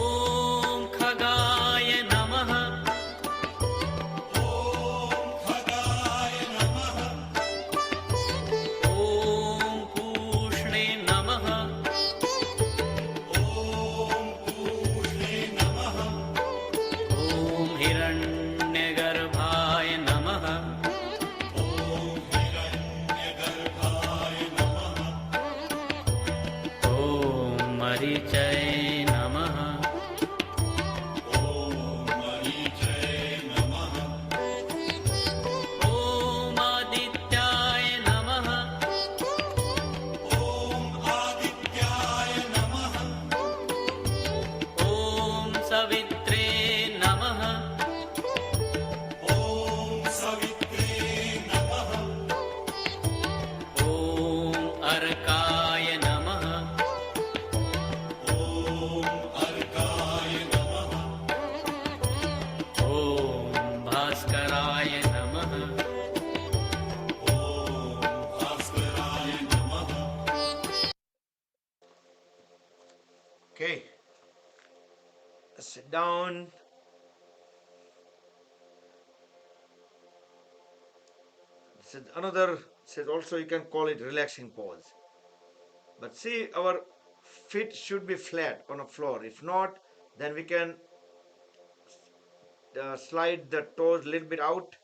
ॐ खगाय नमः ॐ पूष्णे नमः ॐ हिरण्यगर्भाय नमः ॐ मरीचये नमः ॐ आदित्याय नमः ॐ सवित्रे नमः ॐ अर्काय नमः ॐ भास्कराय नमः Okay, sit down. This is another, says also you can call it relaxing pose. But see, our feet should be flat on a floor. If not, then we can slide the toes a little bit out.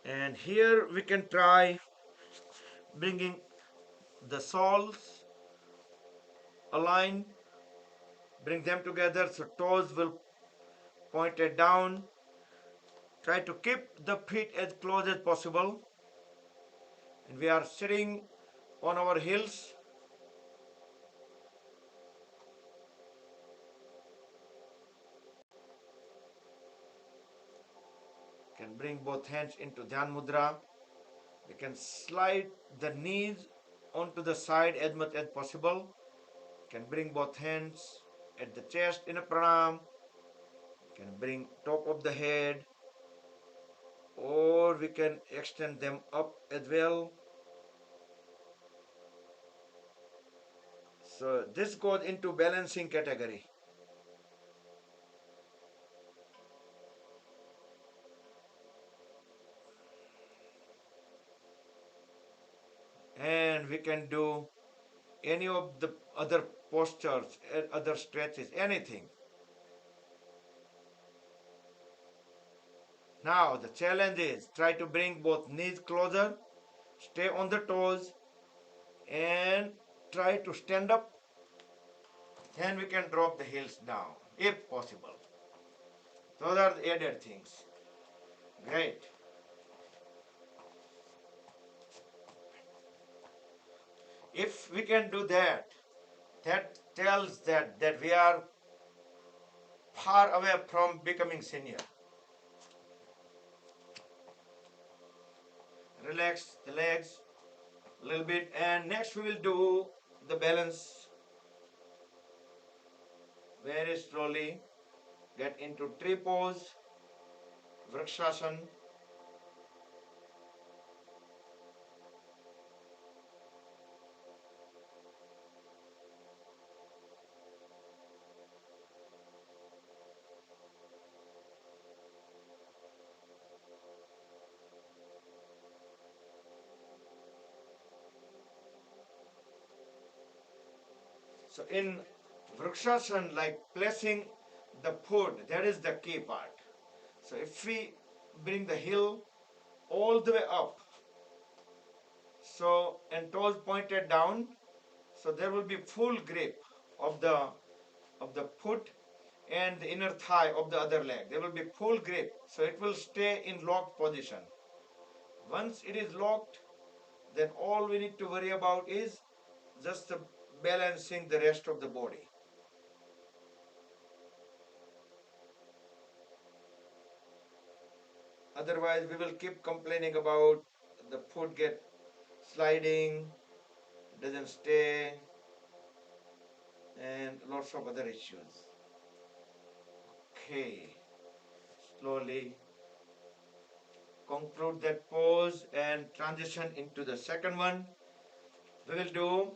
And here we can try bringing the soles aligned, bring them together so toes will pointed down. Try to keep the feet as close as possible. And we are sitting on our heels. Can bring both hands into Dhyan Mudra. We can slide the knees onto the side as much as possible. Can bring both hands at the chest in a pranam. Can bring top of the head, or we can extend them up as well. So this goes into balancing category. And we can do any of the other postures, other stretches, anything. Now the challenge is try to bring both knees closer, stay on the toes, and try to stand up. Then we can drop the heels down if possible. Those are the added things. Great. If we can do that, that tells that we are far away from becoming senior. Relax the legs a little bit, and next we will do the balance very slowly. Get into tree pose. Vrikshasana. So in Vrikshasana, like placing the foot, that is the key part. So if we bring the heel all the way up, so and toes pointed down, so there will be full grip of the foot and the inner thigh of the other leg. There will be full grip, so it will stay in locked position. Once it is locked, then all we need to worry about is just balancing the rest of the body. Otherwise, we will keep complaining about the foot get sliding, doesn't stay, and lots of other issues. Okay, slowly conclude that pose and transition into the second one. We will do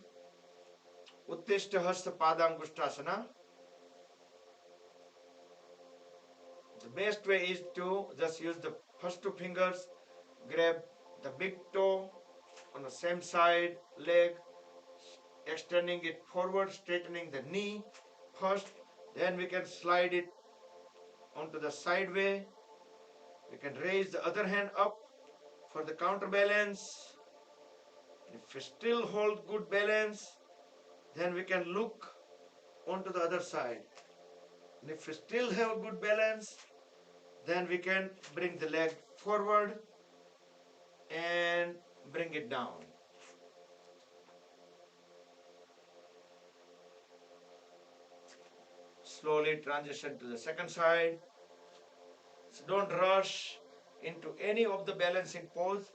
Uttishta Hasta Padangushtasana. The best way is to just use the first two fingers, grab the big toe on the same side leg, extending it forward, straightening the knee first, then we can slide it onto the side way. We can raise the other hand up for the counterbalance. If we still hold good balance, then we can look onto the other side. And if we still have good balance, then we can bring the leg forward and bring it down. Slowly transition to the second side. So don't rush into any of the balancing pose.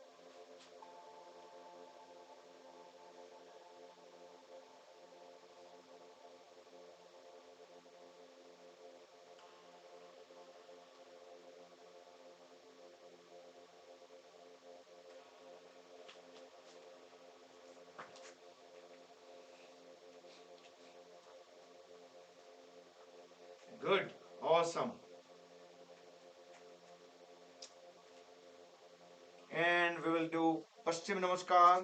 Good, awesome. And we will do Paschim Namaskar.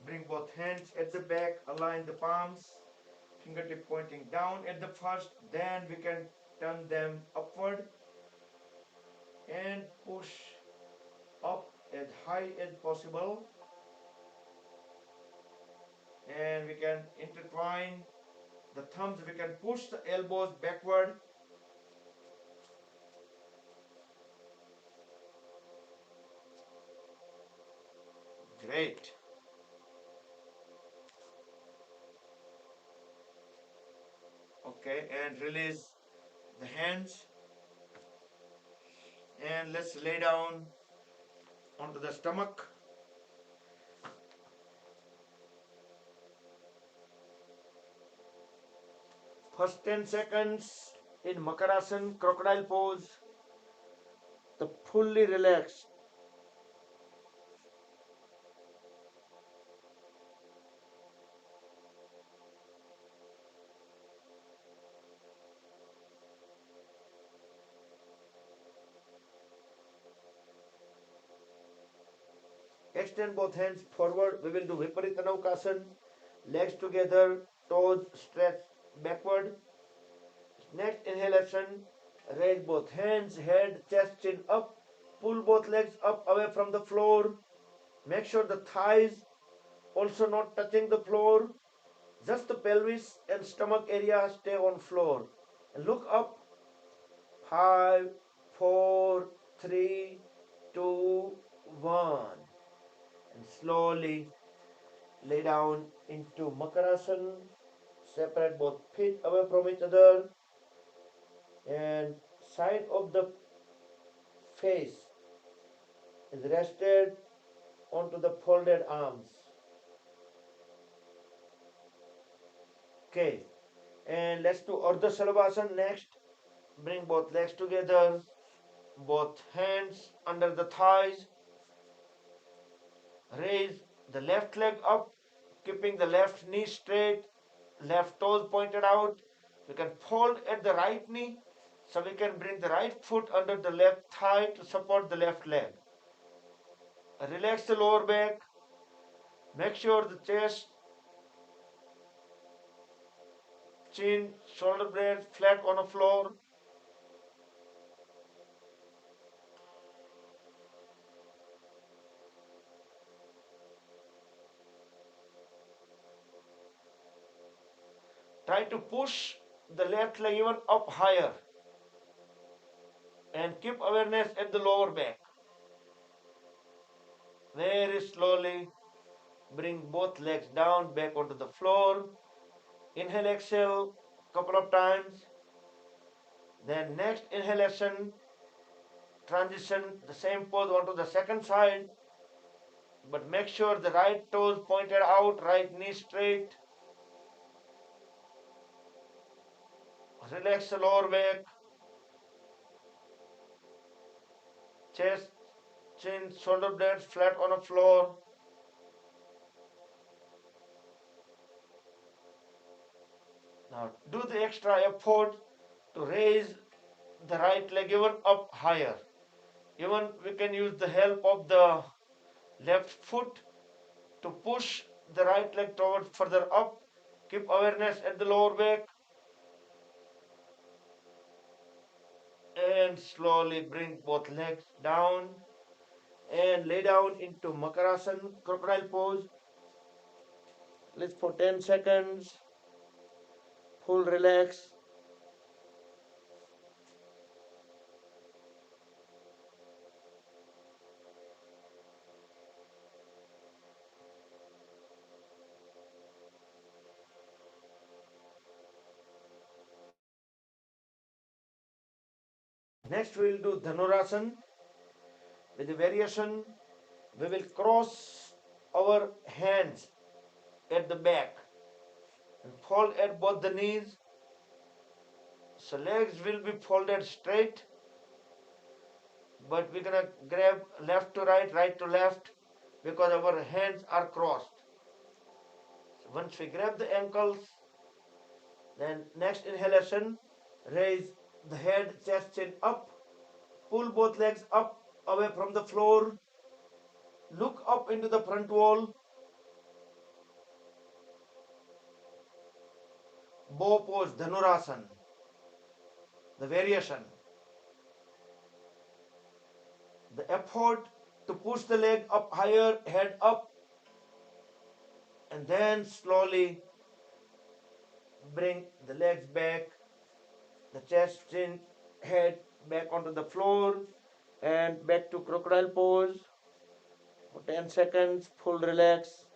Bring both hands at the back, align the palms, fingertip pointing down at the first, then we can turn them upward and push up as high as possible. And we can intertwine the thumbs, we can push the elbows backward. Great. Okay, and release the hands. And let's lay down onto the stomach. First 10 seconds in Makarasana, crocodile pose, the fully relaxed. Extend both hands forward. We will do Viparita Naukasana. Legs together, toes stretched backward. Next inhalation, raise both hands, head, chest, chin up. Pull both legs up away from the floor. Make sure the thighs also not touching the floor. Just the pelvis and stomach area stay on floor. And look up. 5, 4, 3, 2, 1. And slowly lay down into Makarasana. Separate both feet away from each other. And side of the face is rested onto the folded arms. Okay, and let's do Ardha Salavasana next. Bring both legs together, both hands under the thighs. Raise the left leg up, keeping the left knee straight, left toes pointed out. We can fold at the right knee, so we can bring the right foot under the left thigh to support the left leg. Relax the lower back. Make sure the chest, chin, shoulder blades flat on the floor. Try to push the left leg even up higher and keep awareness at the lower back. Very slowly bring both legs down back onto the floor. Inhale, exhale couple of times. Then next inhalation, transition the same pose onto the second side, but make sure the right toes pointed out, right knee straight. Relax the lower back, chest, chin, shoulder blades flat on the floor. Now do the extra effort to raise the right leg even up higher. Even we can use the help of the left foot to push the right leg towards further up. Keep awareness at the lower back and slowly bring both legs down and lay down into Makarasana, crocodile pose. Let's for 10 seconds. Full relax. Next we will do Dhanurasana. With the variation, we will cross our hands at the back and fold at both the knees. So legs will be folded straight, but we're gonna grab left to right, right to left, because our hands are crossed. So once we grab the ankles, then next inhalation, raise the head, chest, chin up, pull both legs up away from the floor, look up into the front wall, bow pose, Dhanurasana, the variation. The effort to push the leg up higher, head up, and then slowly bring the legs back, the chest, chin, head back onto the floor, and back to crocodile pose for 10 seconds, full relax.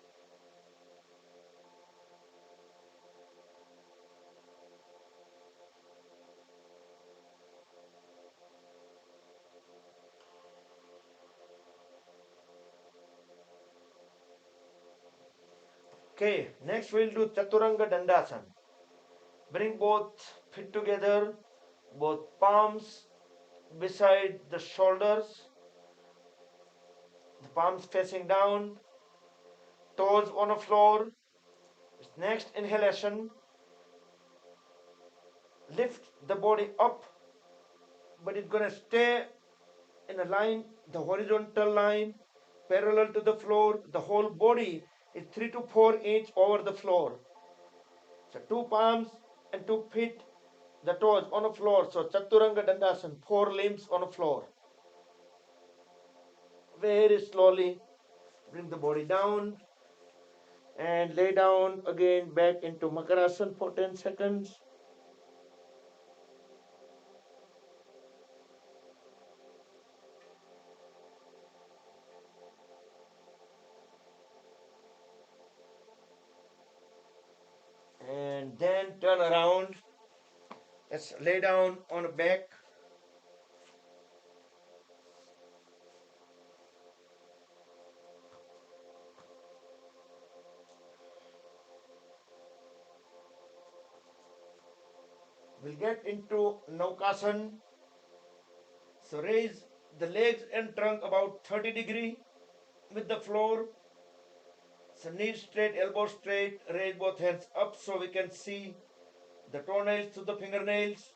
Okay, next we'll do Chaturanga Dandasana. Bring both feet together, both palms beside the shoulders, the palms facing down, toes on the floor. Next inhalation, lift the body up, but it's gonna stay in a line, the horizontal line, parallel to the floor. The whole body is 3 to 4 inch over the floor. So two palms and 2 feet, the toes on the floor. So Chaturanga Dandasana, 4 limbs on the floor. Very slowly bring the body down and lay down again back into Makarasana for 10 seconds. And then turn around. Let's lay down on the back. We'll get into Naukasana, So raise the legs and trunk about 30 degree with the floor. So knees straight, elbows straight, raise both hands up so we can see the toenails to the fingernails.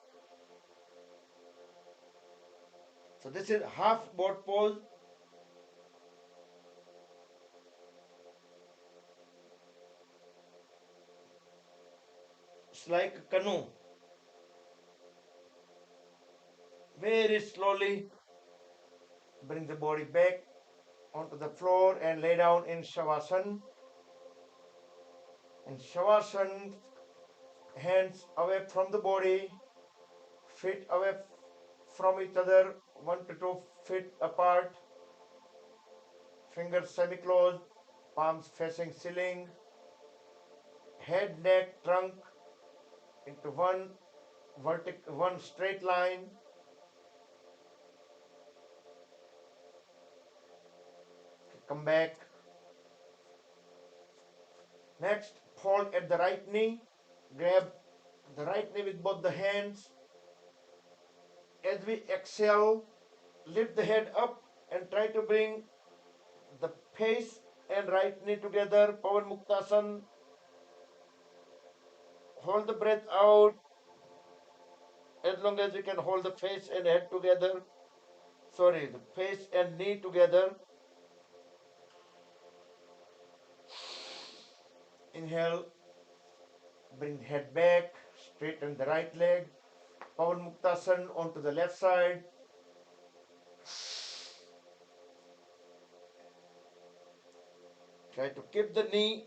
So this is half boat pose. It's like a canoe. Very slowly bring the body back onto the floor and lay down in Shavasana. In Shavasana, hands away from the body, feet away from each other, 1 to 2 feet apart, fingers semi-closed, palms facing ceiling, head, neck, trunk into one straight line. Come back. Next, hold at the right knee. Grab the right knee with both the hands. As we exhale, lift the head up and try to bring the face and right knee together. Pavan Muktasana. Hold the breath out as long as you can hold the face and head together. Sorry, the face and knee together. Inhale, bring the head back, straighten the right leg. Pavan Muktasana onto the left side. Try to keep the knee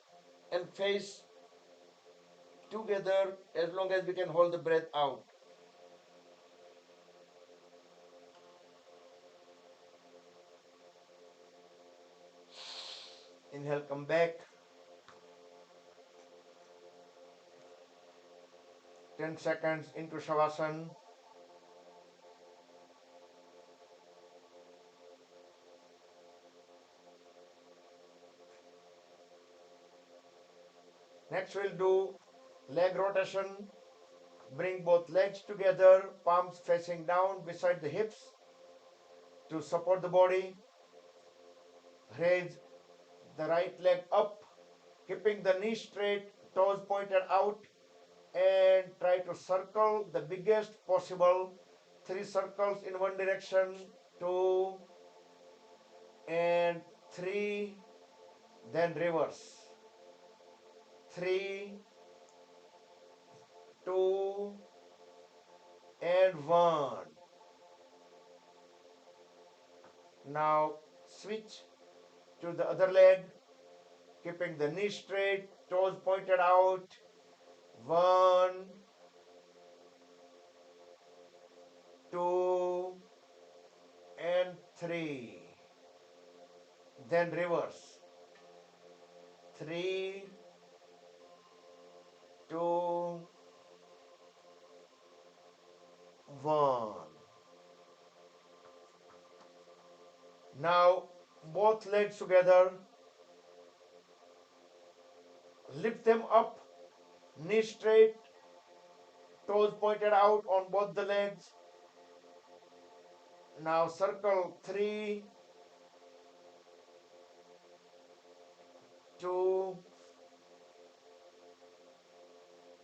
and face together as long as we can hold the breath out. Inhale, come back. 10 seconds into Shavasana. Next we'll do leg rotation. Bring both legs together, palms facing down beside the hips to support the body. Raise the right leg up, keeping the knee straight, toes pointed out, and try to circle the biggest possible 3 circles in one direction, 2 and 3, then reverse. 3, 2 and 1. Now switch to the other leg, keeping the knee straight, toes pointed out. 1, 2 and 3. Then reverse. 3, 2, 1. Now both legs together. Lift them up, knee straight, toes pointed out on both the legs. Now circle 3, 2,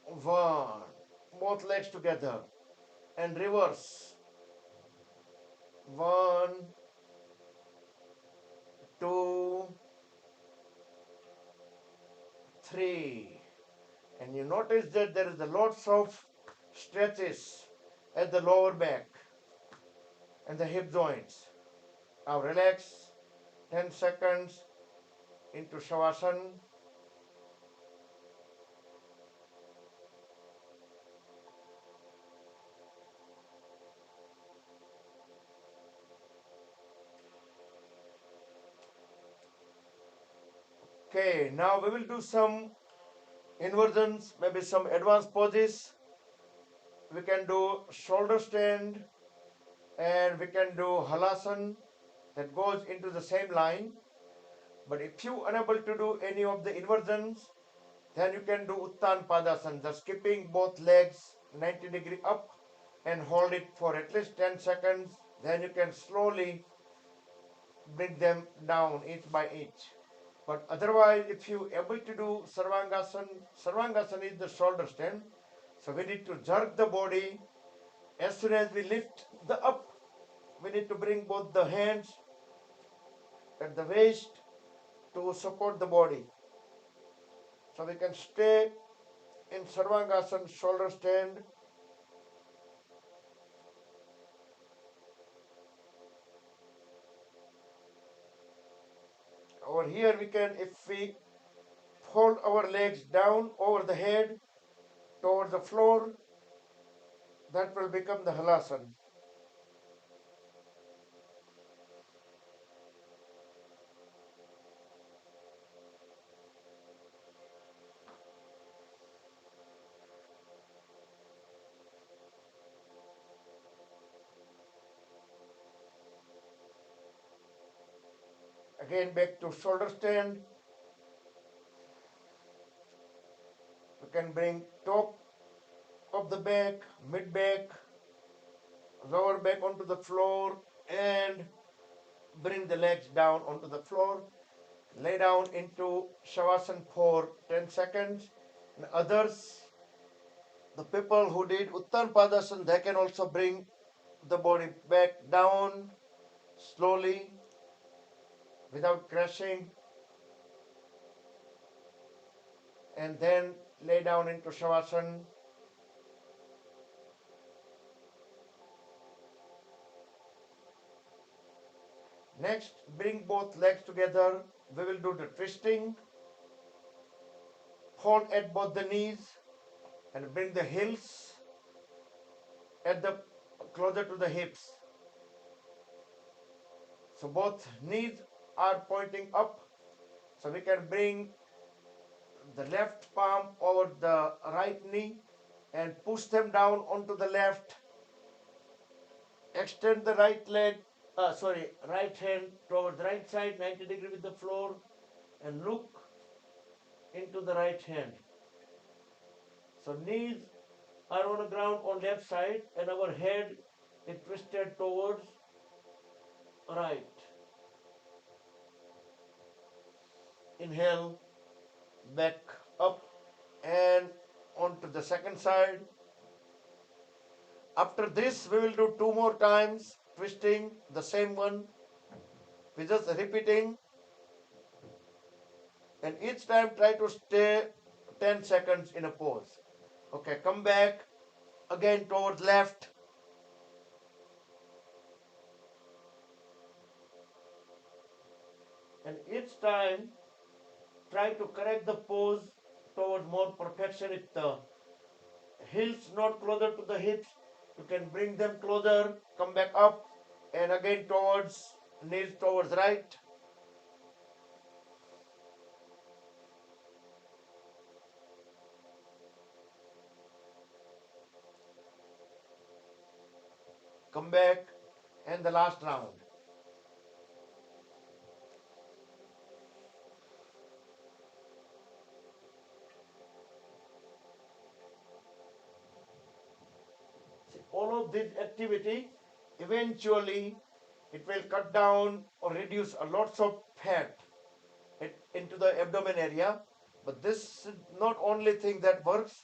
1. Both legs together and reverse. 1, 2, 3. And you notice that there is a lots of stretches at the lower back and the hip joints. Now relax 10 seconds into Shavasana. Okay, now we will do some inversions, maybe some advanced poses. We can do shoulder stand and we can do halasana that goes into the same line. But if you are unable to do any of the inversions, then you can do Uttan Padasana, just keeping both legs 90 degree up and hold it for at least 10 seconds. Then you can slowly bring them down each by each. But otherwise, if you able to do Sarvangasana is the shoulder stand. So we need to jerk the body. As soon as we lift the up, we need to bring both the hands at the waist to support the body. So we can stay in Sarvangasana shoulder stand. Over here we can, if we fold our legs down over the head towards the floor, that will become the halasana. Again back to shoulder stand. We can bring top of the back, mid back, lower back onto the floor, and bring the legs down onto the floor. Lay down into Shavasana for 10 seconds. And others, the people who did Uttan Padasana, they can also bring the body back down slowly without crashing, and then lay down into Shavasana. Next, bring both legs together. We will do the twisting. Hold at both the knees and bring the heels at the closer to the hips. So both knees are pointing up. So we can bring the left palm over the right knee and push them down onto the left. Extend the right hand toward the right side, 90 degree with the floor, and look into the right hand. So knees are on the ground on left side and our head is twisted towards right. Inhale, back up and onto the second side. After this, we will do 2 more times, twisting the same one. We just repeating, and each time try to stay 10 seconds in a pose. Okay, come back again towards left. And each time try to correct the pose toward more perfection. If the heels not closer to the hips, you can bring them closer, come back up, and again towards knees towards right. Come back, and the last round. See, all of this activity, eventually, it will cut down or reduce a lots of fat into the abdomen area. But this is not only thing that works.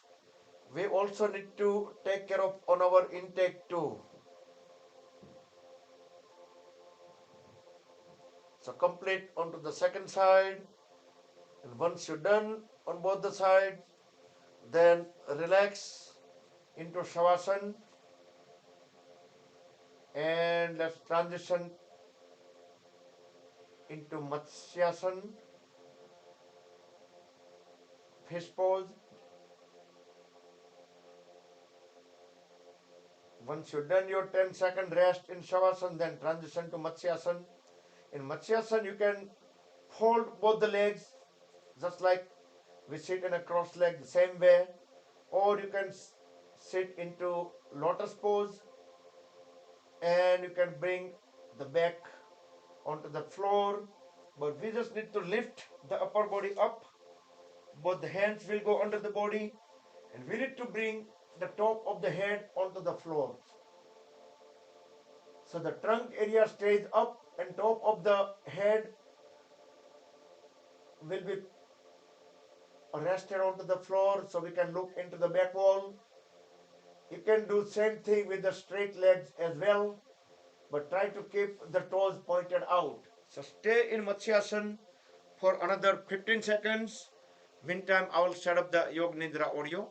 We also need to take care of on our intake too. So complete onto the second side, and once you're done on both the sides, then relax into Shavasana, and let's transition into Matsyasana, fish pose. Once you've done your 10-second rest in Shavasana, then transition to Matsyasana. In Matsyasana, you can fold both the legs just like we sit in a cross leg the same way, or you can sit into lotus pose and you can bring the back onto the floor. But we just need to lift the upper body up. Both the hands will go under the body, and we need to bring the top of the head onto the floor. So the trunk area stays up and top of the head will be rested onto the floor so we can look into the back wall. You can do same thing with the straight legs as well, but try to keep the toes pointed out. So stay in Matsyasana for another 15 seconds. Meantime, I will set up the Yoga Nidra audio.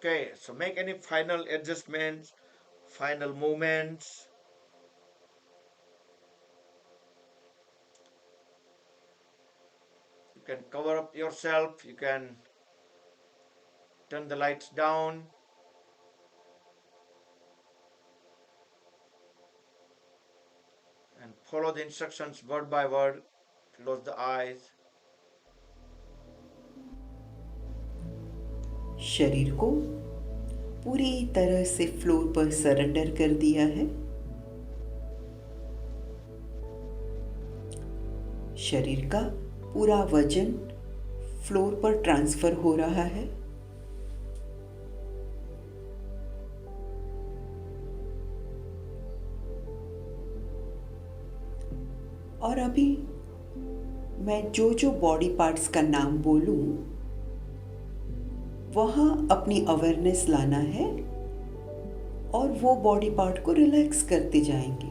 Okay, so make any final adjustments, final movements. You can cover up yourself, you can turn the lights down. And follow the instructions word by word. Close the eyes. शरीर को पूरी तरह से floor पर surrender कर दिया है। शरीर का पूरा वजन फ्लोर पर ट्रांसफर हो रहा है। और अभी मैं जो जो बॉडी पार्ट्स का नाम बोलूं वहां अपनी अवेयरनेस लाना है और वो बॉडी पार्ट को रिलैक्स करते जाएंगे।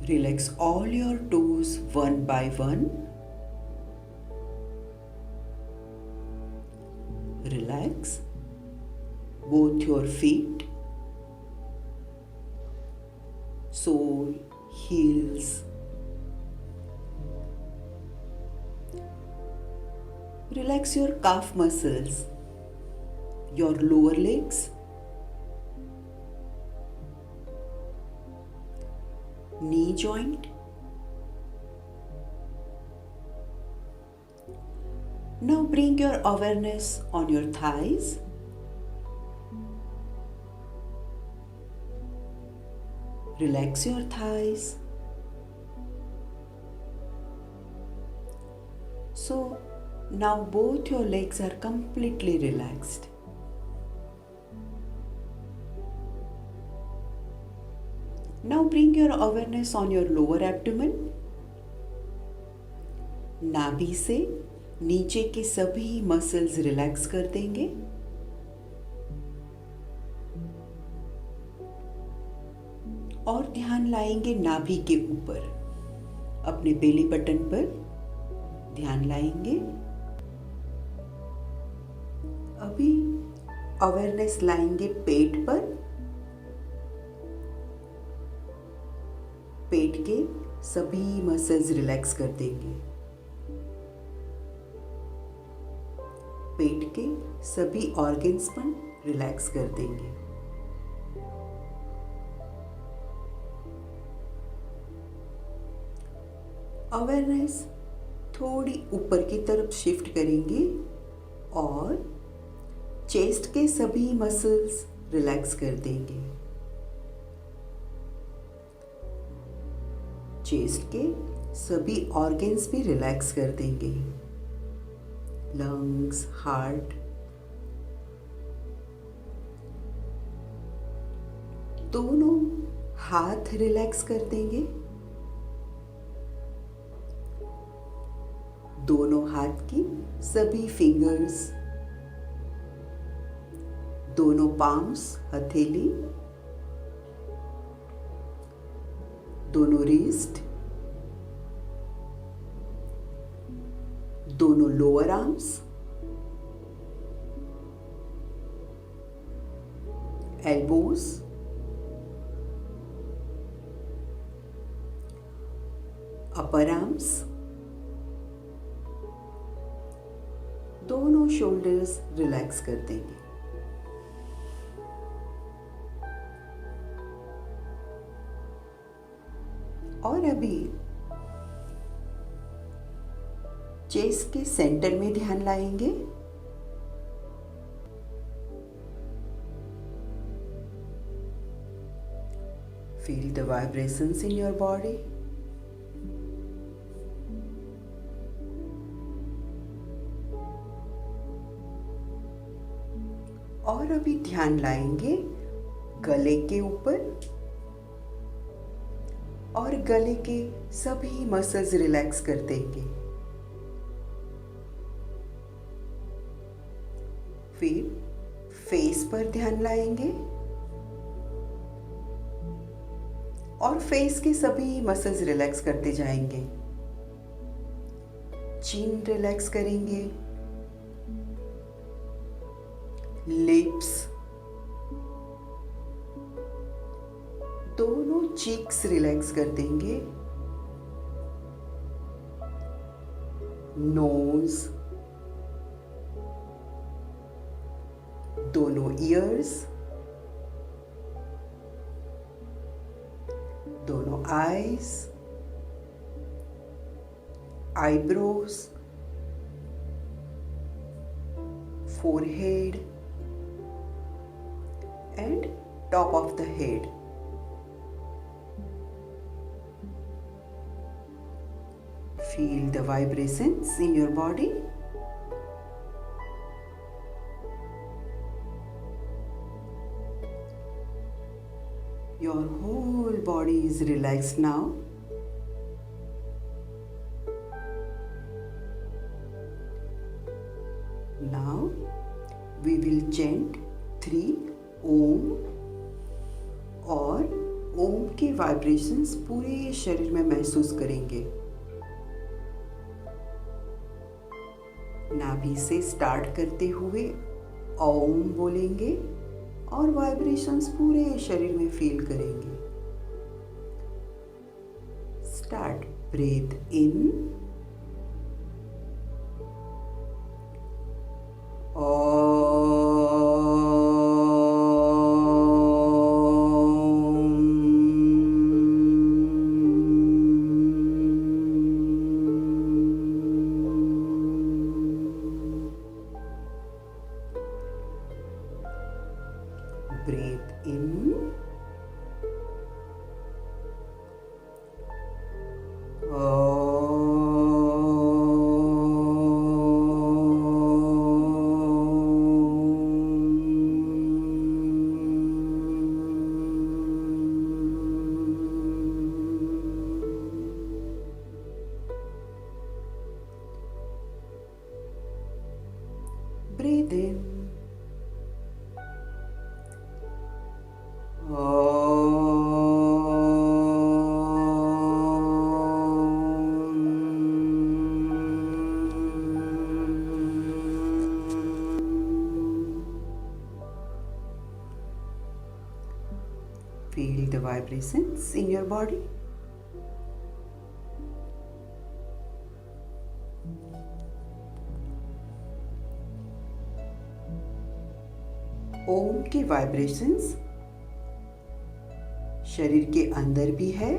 Relax all your toes one by one. Relax both your feet, sole, heels. Relax your calf muscles, your lower legs, knee joint. Now bring your awareness on your thighs. Relax your thighs. So now both your legs are completely relaxed. Now bring your awareness on your lower abdomen. नाभि से नीचे के सभी muscles relax कर देंगे। और ध्यान लाएंगे नाभि के ऊपर, अपने बेली बटन पर ध्यान लाएंगे। अभी अवेयरनेस लाएंगे पेट पर। पेट के सभी मसल्स रिलैक्स कर देंगे। पेट के सभी ऑर्गन्स पर रिलैक्स कर देंगे। अवेयरनेस थोड़ी ऊपर की तरफ शिफ्ट करेंगे और चेस्ट के सभी मसल्स रिलैक्स कर देंगे। चेस्ट के सभी ऑर्गन्स भी रिलैक्स कर देंगे। Lungs, heart. दोनों हाथ रिलैक्स कर देंगे। दोनों हाथ की सभी फिंगर्स, दोनों पाम्स, हथेली, दोनों रिस्ट, दोनों लोअर आर्म्स, एल्बोज, अपर आर्म्स, दोनों शोल्डर्स रिलैक्स कर देंगे। और अभी चेस्ट के सेंटर में ध्यान लाएंगे। Feel the vibrations in your body. और अभी ध्यान लाएंगे गले के ऊपर और गले के सभी मसल्स रिलैक्स कर देंगे। फिर फेस पर ध्यान लाएंगे और फेस के सभी मसल्स रिलैक्स करते जाएंगे। चिन रिलैक्स करेंगे, लिप्स, दोनों चीक्स रिलैक्स कर देंगे, नोज, दोनों ईयर्स, दोनों eyes, eyebrows, forehead and top of the head. Feel the vibrations in your body. Your whole body is relaxed now. Now we will chant 3 ओम और ओम के वाइब्रेशंस पूरे शरीर में महसूस करेंगे। नाभि से स्टार्ट करते हुए ओम बोलेंगे और वाइब्रेशंस पूरे शरीर में फील करेंगे। Start, breathe in, breathe in, breathe in. Feel the vibrations in your body. ओम के वाइब्रेशंस शरीर के अंदर भी है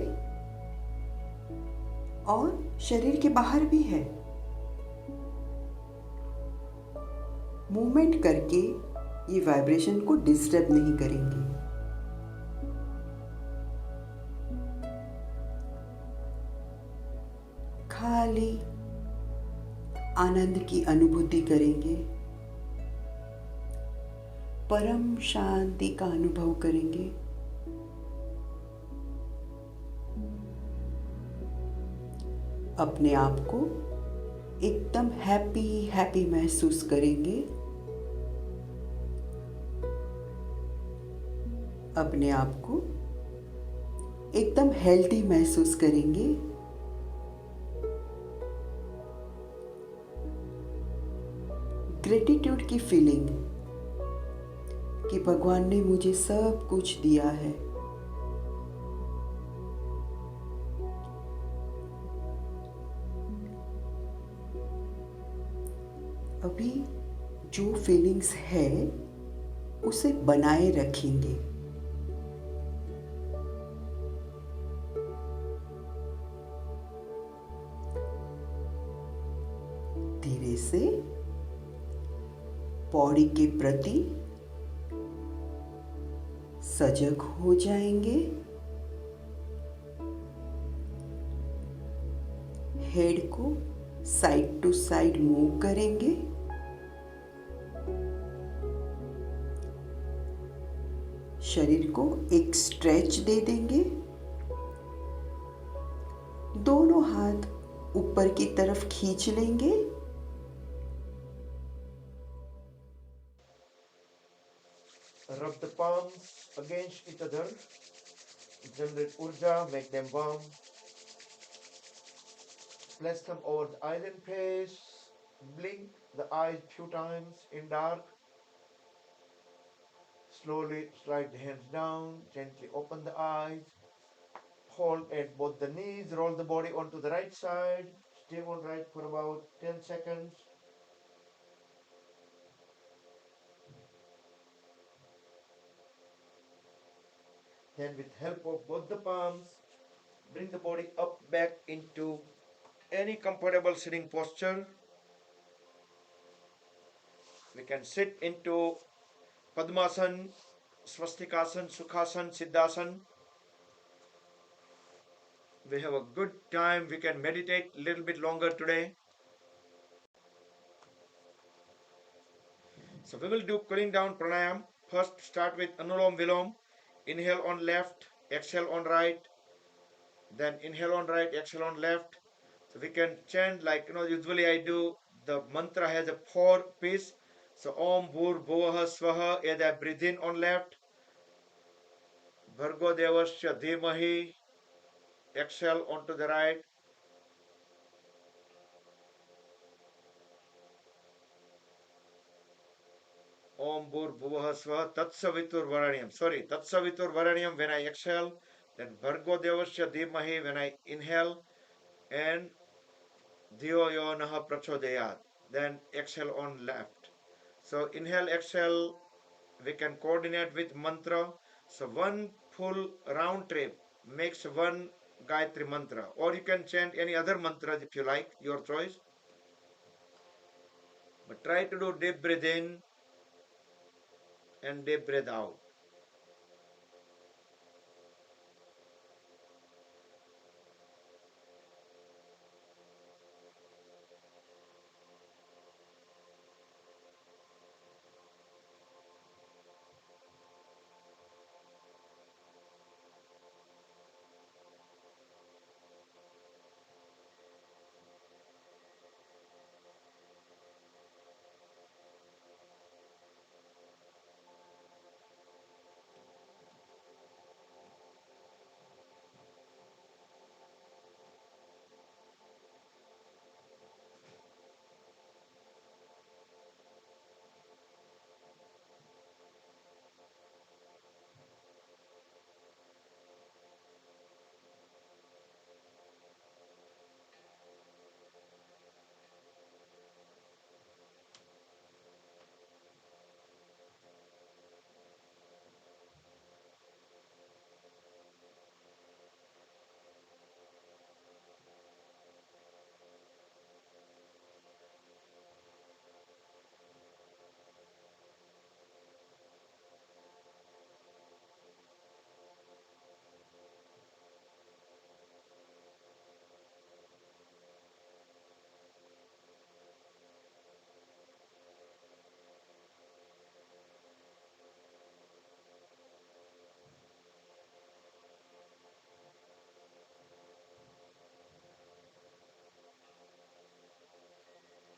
और शरीर के बाहर भी है। मूवमेंट करके ये वाइब्रेशन को डिस्टर्ब नहीं करेंगे। खाली आनंद की अनुभूति करेंगे, परम शांति का अनुभव करेंगे। अपने आप को एकदम हैप्पी महसूस करेंगे। अपने आप को एकदम हेल्दी महसूस करेंगे। ग्रेटिट्यूड की फीलिंग कि भगवान ने मुझे सब कुछ दिया है। अभी जो फीलिंग्स है उसे बनाए रखेंगे। धीरे से बॉडी के प्रति सजग हो जाएंगे। हेड को साइड टू साइड मूव करेंगे। शरीर को एक स्ट्रेच दे देंगे। दोनों हाथ ऊपर की तरफ खींच लेंगे। Rub the palms against each other. Generate urja, make them warm. Place them over the eyes and face. Blink the eyes few times in dark. Slowly slide the hands down. Gently open the eyes. Hold at both the knees. Roll the body onto the right side. Stay on right for about 10 seconds. Then with help of both the palms, bring the body up back into any comfortable sitting posture. We can sit into Padmasan, Swastikasan, Sukhasan, Siddhasan. We have a good time. We can meditate a little bit longer today. So we will do cooling down pranayam. First start with Anulom Vilom. Inhale on left, exhale on right. Then inhale on right, exhale on left. So we can chant like, usually I do, the mantra has a 4 piece. So Om Bhur Bhuvaha Swaha, as I breathe in on left. Bhargo Devasya Dhimahi, exhale onto the right. Om Bhur Bhuvaha Swaha Tatsavitur Varanyam. Sorry, Tatsavitur Varanyam when I exhale. Then Bhargo Devasya Dhimahi when I inhale. And Dhiyo Yo Naha Prachodayat. Then exhale on left. So inhale, exhale, we can coordinate with mantra. So one full round trip makes one Gayatri mantra. Or you can chant any other mantra if you like, your choice. But try to do deep breath in and deep breath out.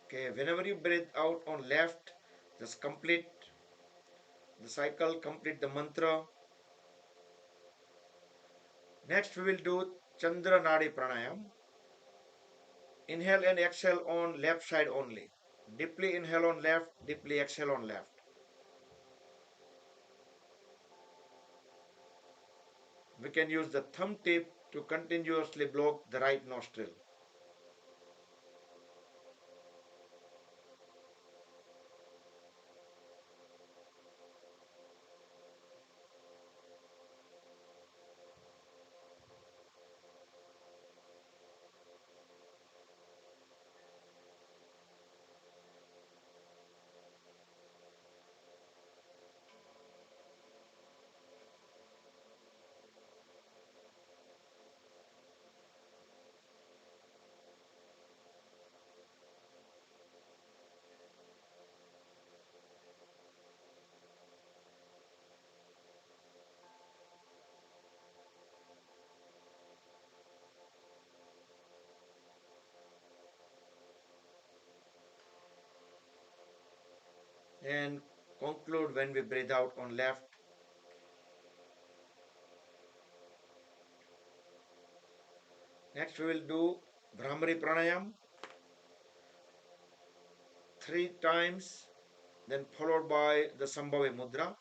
Okay, whenever you breathe out on left, just complete the cycle, complete the mantra. Next, we will do Chandra Nadi Pranayam. Inhale and exhale on left side only. Deeply inhale on left, deeply exhale on left. We can use the thumb tip to continuously block the right nostril. and conclude when we breathe out on left. Next we will do Brahmari Pranayam 3 times, then followed by the Sambhavi Mudra.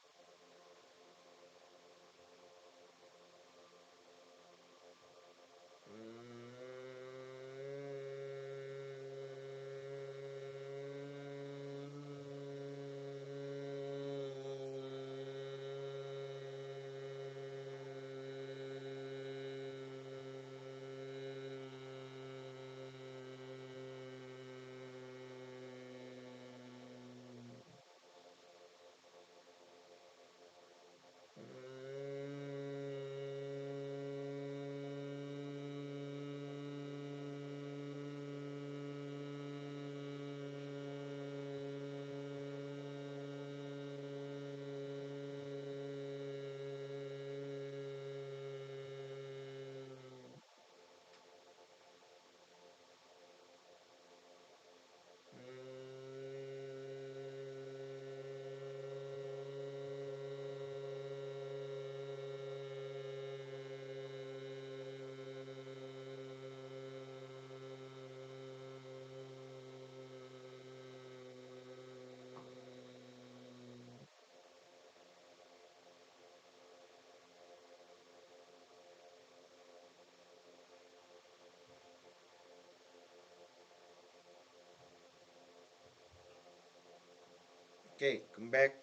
Okay, come back.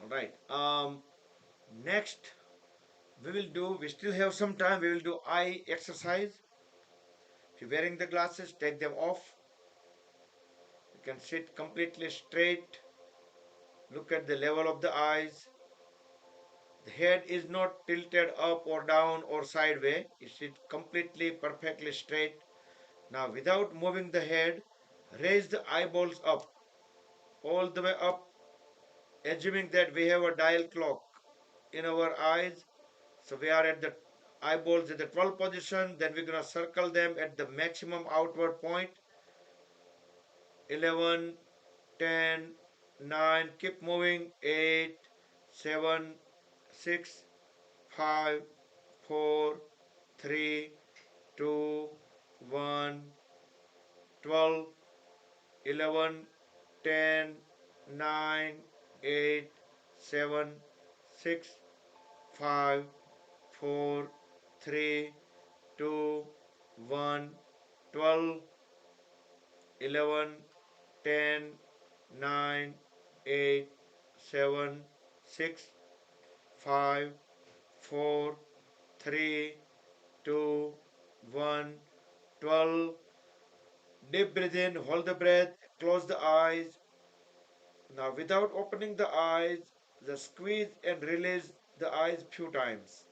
All right. Next we still have some time. We will do eye exercise. If you're wearing the glasses, take them off. You can sit completely straight. Look at the level of the eyes. The head is not tilted up or down or sideways. It sits completely perfectly straight. Now, without moving the head, raise the eyeballs up, all the way up, assuming that we have a dial clock in our eyes. So we are at the eyeballs at the 12 position. Then we're going to circle them at the maximum outward point. 11, 10, 9, keep moving. 8, 7, 6, 5, 4, 3, 2, 1, 12, 11, 10, 9, 8, 7, 6, 5, 4, 3, 2, 1, 12, 11, 10, 9, 8, 7, 6, 5, 4, 3, 2, 1, 12. Deep breathe in, hold the breath, close the eyes. Now, without opening the eyes, just squeeze and release the eyes few times.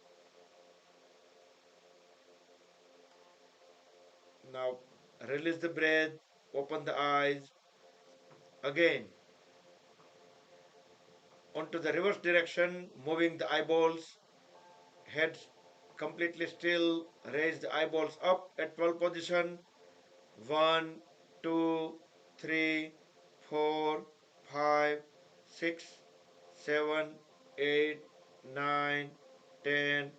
Now, release the breath, open the eyes. Again, onto the reverse direction, moving the eyeballs, head completely still, raise the eyeballs up at 12 position. 1, 2, 3, 4, 5, 6, 7, 8, 9, 10,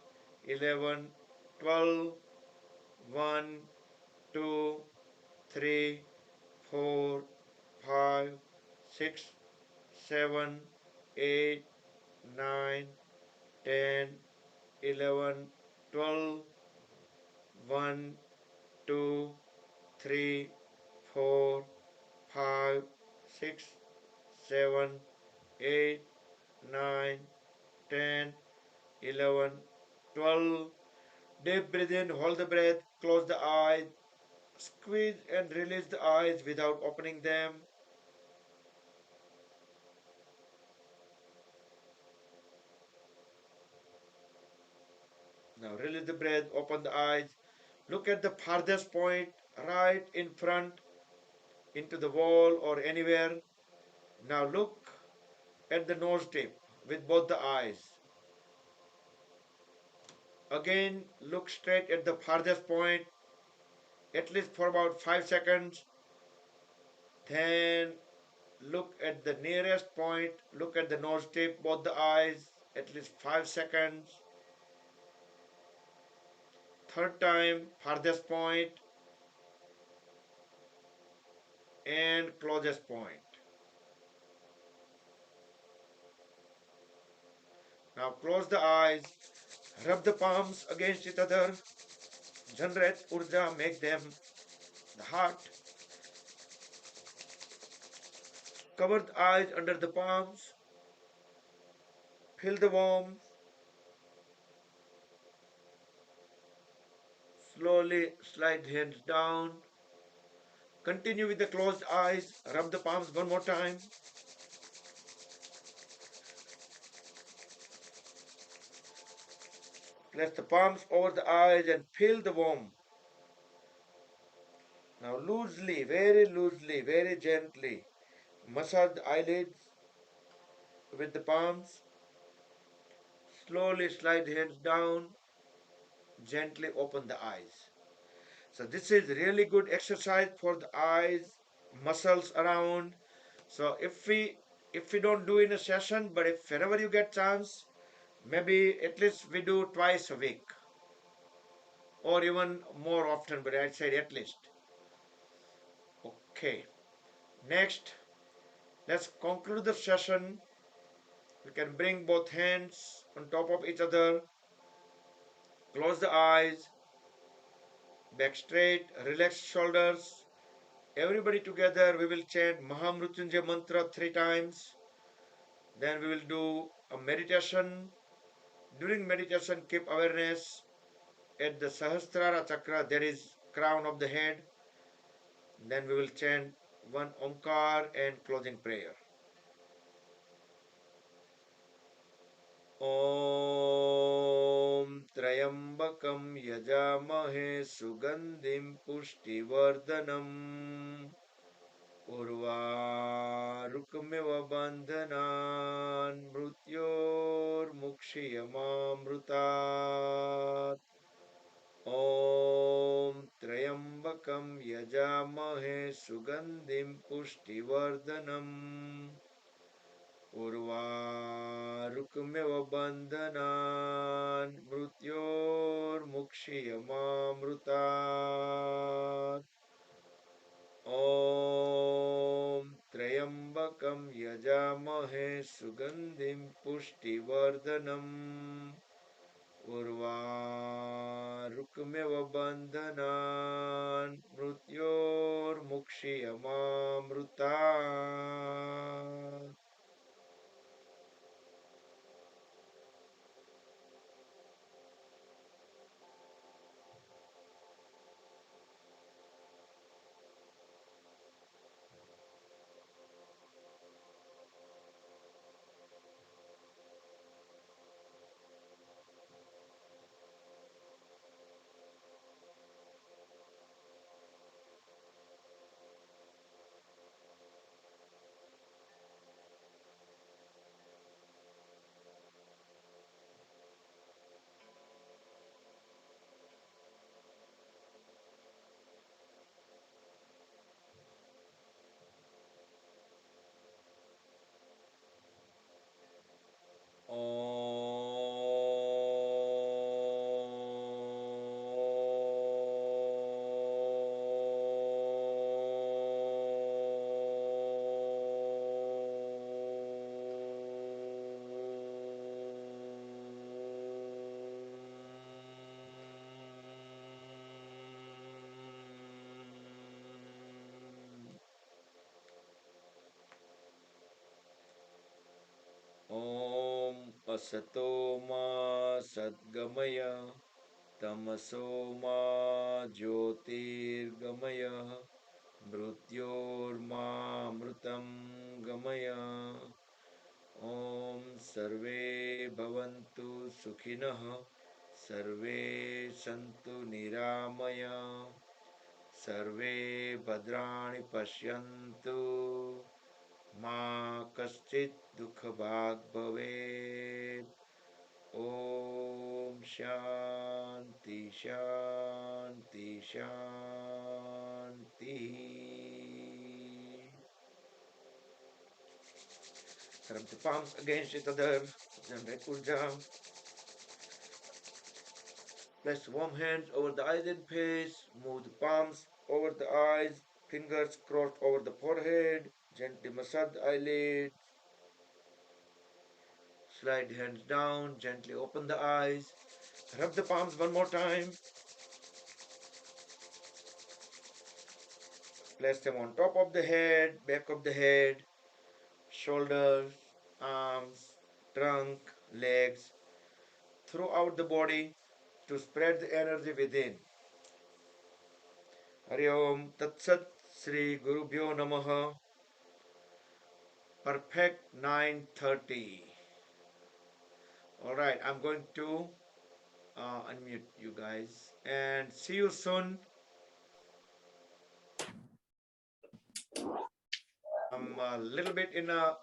11, 12, 1, 2, 3, 4, 5, 6, 7, 8, 9, 10, 11, 12, 1, 2, 3, 4, 5, 6, 7, 8, 9, 10, 11, 12. Deep breathe in, hold the breath, close the eyes, squeeze and release the eyes without opening them. Now release the breath, open the eyes, look at the farthest point right in front into the wall or anywhere. Now look at the nose tip with both the eyes. Again, look straight at the farthest point, at least for about 5 seconds. Then look at the nearest point, look at the nose tip, both the eyes, at least 5 seconds. Third time, farthest point and closest point. Now close the eyes, rub the palms against each other, generate urja, make them the heart. Cover the eyes under the palms, feel the warmth. Slowly slide hands down. Continue with the closed eyes. Rub the palms one more time. Place the palms over the eyes and feel the warmth. Now loosely, very gently, massage the eyelids with the palms. Slowly slide hands down. Gently open the eyes. So this is really good exercise for the eyes, muscles around. So if we don't do in a session, but if whenever you get chance, maybe at least we do twice a week or even more often, but I'd say at least. Okay. Next, let's conclude the session. We can bring both hands on top of each other, close the eyes, back straight, relax shoulders. Everybody together, we will chant Mahamrutyunjay mantra 3 times. Then we will do a meditation. During meditation, keep awareness at the Sahasrara chakra, that is crown of the head. Then we will chant one Omkar and closing prayer. Om Trayambakam Yajamahe Sugandhim Pushtivardanam Urvarukmiva Bandhanan Mrutyor Mukshiyamamrutat. Om Trayambakam Yajamahe Sugandhim Pushtivardanam Urvarukmiva Bandhanan Mrutyor Mukshiyamamrutat. Om Trayambakam Yajamahe Sugandhim Pushtivardanam Urvarukmiva Bandhanan Mrutyor Mukshiyamamrutat. Om Asato Ma Sadgamaya Tamaso Ma Jyotirgamaya Mrutyorma Mrutam Gamaya. Om Sarve Bhavantu Sukhinah Sarve Santu Niramaya Sarve Bhadrani Pashyantu Ma Kaschit Dukhabhag Bhavet. Om Shanti Shanti Shanti. Rub the palms against each other. Generate Urja. Place warm hands over the eyes and face. Move the palms over the eyes. Fingers crossed over the forehead. Gently massage the eyelids. Slide hands down. Gently open the eyes. Rub the palms one more time. Place them on top of the head, back of the head, shoulders, arms, trunk, legs, throughout the body to spread the energy within. Hari Om Tat Sat Sri Guru Bhyo Namaha. Perfect 9:30. All right, I'm going to unmute you guys and see you soon. I'm a little bit in a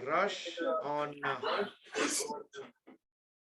rush on